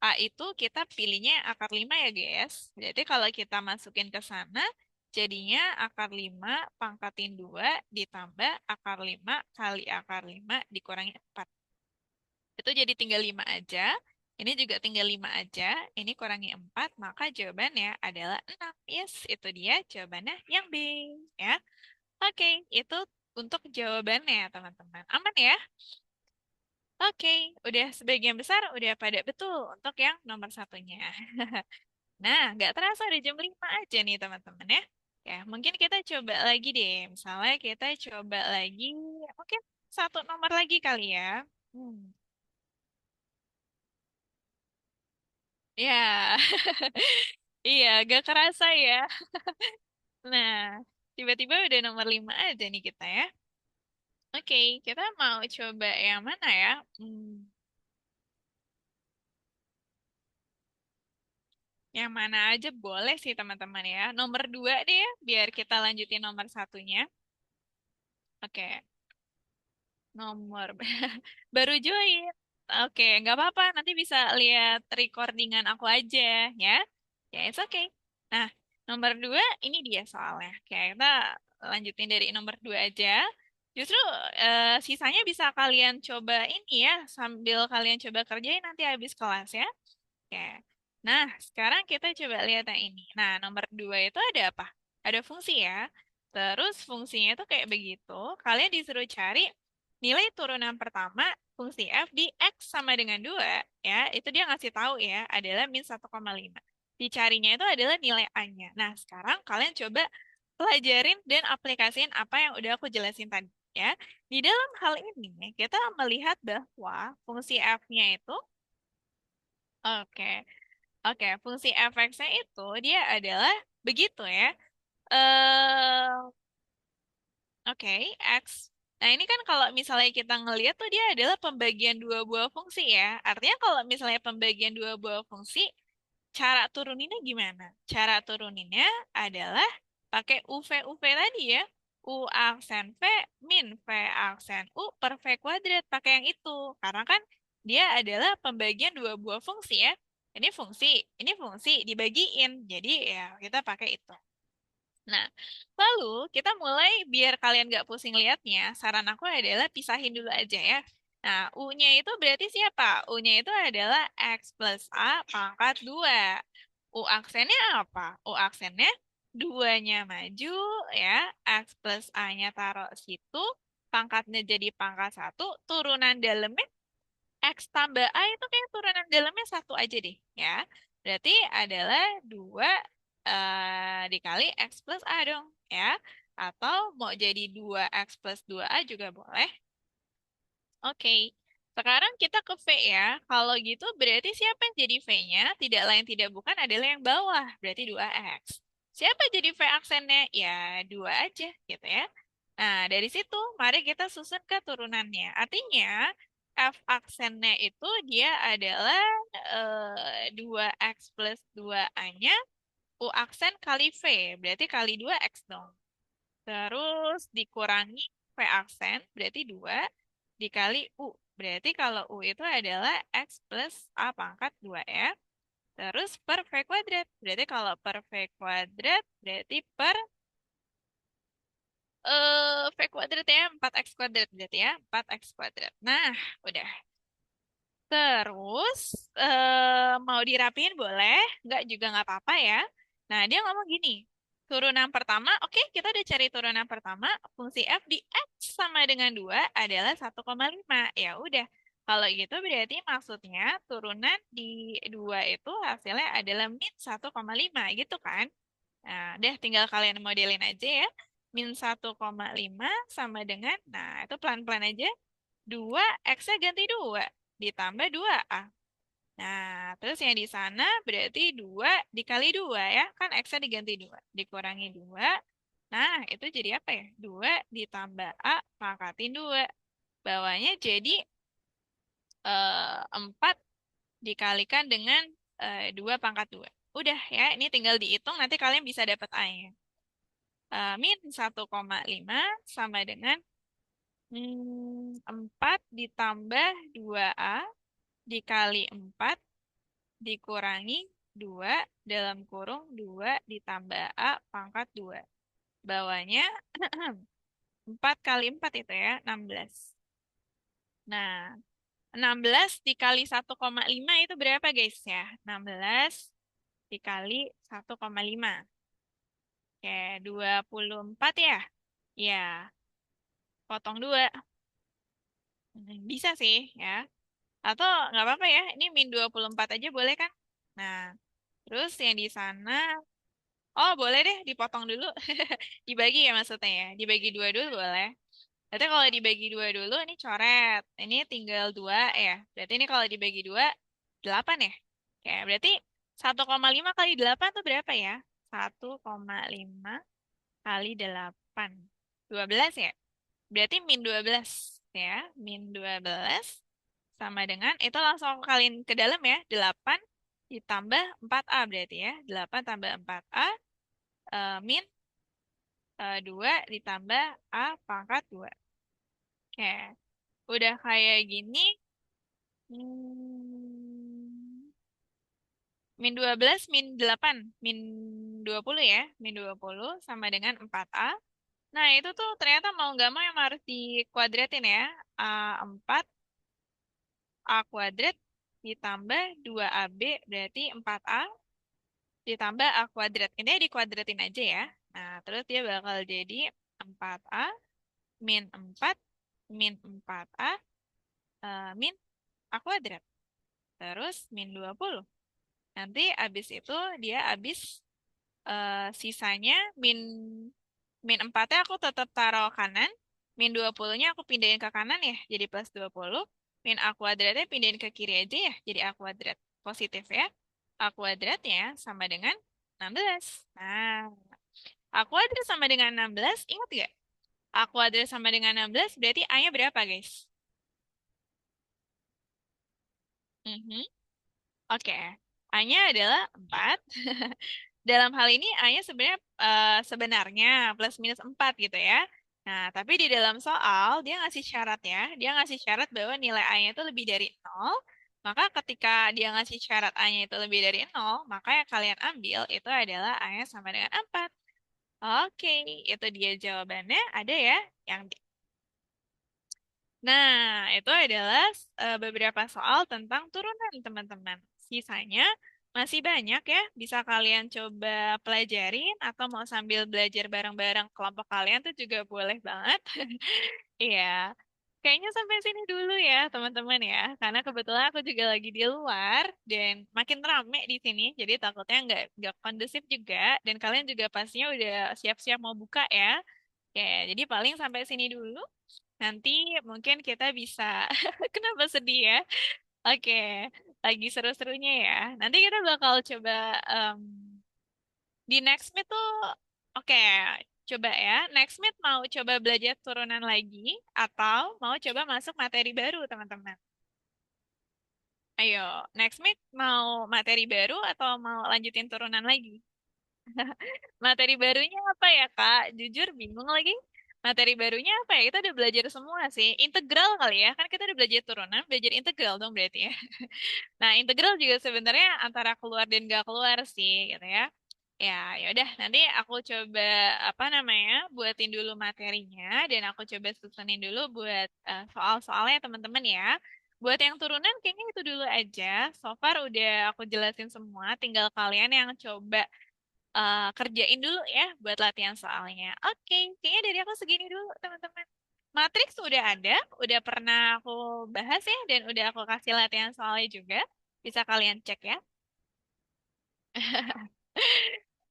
A itu kita pilihnya akar 5 ya guys. Jadi kalau kita masukin ke sana, jadinya akar 5 pangkatin 2 ditambah akar 5 kali akar 5 dikurangi 4. Itu jadi tinggal 5 aja. Ini juga tinggal 5 aja. Ini kurangi 4, maka jawabannya adalah 6. Yes, itu dia jawabannya yang B. Ya. Oke, itu untuk jawabannya teman-teman. Aman ya? Oke, udah sebagian besar udah pada betul untuk yang nomor satunya. Nah, nggak terasa udah jam 5 aja nih teman-teman ya. Ya, mungkin kita coba lagi deh. Misalnya kita coba lagi, mungkin satu nomor lagi kali ya. Hmm. Ya, iya, gak kerasa ya. Nah, tiba-tiba udah nomor 5 aja nih kita ya. Oke, kita mau coba yang mana ya? Yang mana aja boleh sih teman-teman ya. Nomor 2 deh ya, biar kita lanjutin nomor satunya. Oke, nomor baru join. Oke, nggak apa-apa. Nanti bisa lihat recordingan aku aja ya. Ya, it's okay. Nah, nomor 2 ini dia soalnya. Oke, kita lanjutin dari nomor 2 aja. Justru sisanya bisa kalian coba ini ya, sambil kalian coba kerjain nanti habis kelas ya. Oke. Nah, sekarang kita coba lihat yang ini. Nah, nomor 2 itu ada apa? Ada fungsi ya. Terus fungsinya itu kayak begitu. Kalian disuruh cari nilai turunan pertama fungsi f di x sama dengan 2. Ya, itu dia ngasih tahu ya, adalah min 1,5. Dicarinya itu adalah nilai A-nya. Nah, sekarang kalian coba pelajarin dan aplikasiin apa yang udah aku jelasin tadi. Ya, di dalam hal ini kita melihat bahwa fungsi f-nya itu, oke, oke, fungsi fx-nya itu dia adalah begitu ya. Oke, X. Nah, ini kan kalau misalnya kita ngelihat tuh dia adalah pembagian dua buah fungsi ya. Artinya kalau misalnya pembagian dua buah fungsi, cara turuninnya gimana? Cara turuninnya adalah pakai UV tadi ya. U aksen V min V aksen U per V kuadrat. Pakai yang itu. Karena kan dia adalah pembagian dua buah fungsi ya. Ini fungsi dibagiin. Jadi ya kita pakai itu. Nah, lalu kita mulai biar kalian gak pusing lihatnya, saran aku adalah pisahin dulu aja ya. Nah, U-nya itu berarti siapa? U-nya itu adalah X plus A pangkat 2. U aksennya apa? U aksennya 2-nya maju ya, X plus A-nya taruh situ, pangkatnya jadi pangkat 1, turunan dalamnya X tambah A itu kayak turunan dalamnya satu aja deh ya. Berarti adalah 2 dikali X plus A dong ya. Atau mau jadi 2X plus 2A juga boleh. Oke. Sekarang kita ke V ya. Kalau gitu berarti siapa yang jadi V-nya? Tidak lain tidak bukan adalah yang bawah. Berarti 2X. Siapa jadi V aksennya? Ya 2 aja gitu ya. Nah, dari situ mari kita susun ke turunannya. Artinya F aksennya itu dia adalah 2X plus 2A-nya U aksen kali V. Berarti kali 2X dong. Terus dikurangi V aksen, berarti 2 dikali U. Berarti kalau U itu adalah X plus A pangkat 2 ya. Terus per V kuadrat. Berarti kalau per V kuadrat, berarti per V kuadrat ya, 4X kuadrat berarti ya, 4X kuadrat. Nah, udah. Terus mau dirapiin boleh, nggak juga nggak apa-apa ya. Nah dia ngomong gini, turunan pertama, oke kita udah cari turunan pertama, fungsi f di x sama dengan 2 adalah 1,5. Ya udah, kalau gitu berarti maksudnya turunan di 2 itu hasilnya adalah min 1,5 gitu kan? Nah, deh tinggal kalian modelin aja ya. -1,5 sama dengan, nah itu pelan-pelan aja. 2 X-nya ganti 2. Ditambah 2A. Nah, terus yang di sana berarti 2 dikali 2 ya. Kan X-nya diganti 2. Dikurangi 2. Nah, itu jadi apa ya? 2 ditambah A pangkatin 2. Bawahnya jadi 4 dikalikan dengan 2 pangkat 2. Udah ya, ini tinggal dihitung nanti kalian bisa dapat A-nya. -1,5 sama dengan 4 ditambah 2A dikali 4 dikurangi 2 dalam kurung 2 ditambah A pangkat 2. Bawahnya 4 kali 4 itu ya, 16. Nah, 16 dikali 1,5 itu berapa guys ya? 16 dikali 1,5. Oke, 24 ya? Ya, potong 2. Bisa sih ya. Atau nggak apa-apa ya, ini -24 aja boleh kan? Nah, terus yang di sana, oh boleh deh dipotong dulu. Dibagi ya maksudnya ya, dibagi 2 dulu boleh. Berarti kalau dibagi 2 dulu, ini coret. Ini tinggal 2 ya. Berarti ini kalau dibagi 2, 8 ya? Oke, berarti 1,5 kali 8 tuh berapa ya? 1,5 kali 8. 12 ya? Berarti -12 ya. -12 sama dengan, itu langsung aku kaliin ke dalam ya. 8 ditambah 4A berarti ya. 8 tambah 4A min 2 ditambah A pangkat 2. Oke, udah kayak gini. Hmm, -12 -8 -20 ya. -20 sama dengan 4A. Nah, itu tuh ternyata mau nggak mau yang harus dikuadratin ya. A4 A kuadrat ditambah 2AB berarti 4A ditambah A kuadrat. Ini dikuadratin aja ya. Nah, terus dia bakal jadi 4A min 4 min 4A min A kuadrat. Terus -20. Nanti abis itu dia abis sisanya min 4-nya aku tetap taruh kanan. -20-nya aku pindahin ke kanan ya. Jadi +20. Min A kuadratnya pindahin ke kiri aja ya. Jadi A kuadrat. Positif ya. A kuadratnya sama dengan 16. Nah, A kuadrat sama dengan 16. Ingat gak? A kuadrat sama dengan 16 berarti A-nya berapa guys? Mhm. Oke. A-nya adalah 4. Dalam hal ini A-nya sebenarnya sebenarnya plus minus 4 gitu ya. Nah, tapi di dalam soal dia ngasih syarat ya. Dia ngasih syarat bahwa nilai A-nya itu lebih dari 0. Maka ketika dia ngasih syarat A-nya itu lebih dari 0, maka yang kalian ambil itu adalah A-nya sama dengan 4. Oke, itu dia jawabannya. Ada ya yang Nah, itu adalah beberapa soal tentang turunan, teman-teman. Sisanya masih banyak ya, bisa kalian coba pelajarin atau mau sambil belajar bareng-bareng kelompok kalian tuh juga boleh banget. Iya, kayaknya sampai sini dulu ya, teman-teman ya. Karena kebetulan aku juga lagi di luar dan makin rame di sini, jadi takutnya nggak kondusif juga. Dan kalian juga pastinya udah siap-siap mau buka ya. Oke, jadi paling sampai sini dulu. Nanti mungkin kita bisa, kenapa sedih ya? Oke, lagi seru-serunya ya. Nanti kita bakal coba em, di next meet tuh, oke, coba ya. Next meet mau coba belajar turunan lagi atau mau coba masuk materi baru, teman-teman. Ayo, next meet mau materi baru atau mau lanjutin turunan lagi? Materi barunya apa ya, Kak? Jujur bingung lagi. Materi barunya apa ya? Kita udah belajar semua sih. Integral kali ya. Kan kita udah belajar turunan, belajar integral dong berarti ya. Nah, integral juga sebenarnya antara keluar dan gak keluar sih, gitu ya. Ya, yaudah. Nanti aku coba apa namanya, buatin dulu materinya dan aku coba susunin dulu buat soal-soalnya teman-teman ya. Buat yang turunan kayaknya itu dulu aja. So far udah aku jelasin semua. Tinggal kalian yang coba kerjain dulu ya buat latihan soalnya. Oke, kayaknya dari aku segini dulu, teman-teman. Matrix udah ada, udah pernah aku bahas ya, dan udah aku kasih latihan soalnya juga. Bisa kalian cek ya.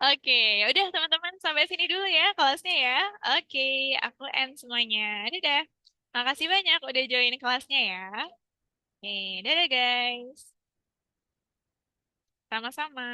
Oke, ya udah teman-teman sampai sini dulu ya kelasnya ya. Oke, aku end semuanya. Dadah. Makasih banyak udah join kelasnya ya. Oke, dadah guys. Sama-sama.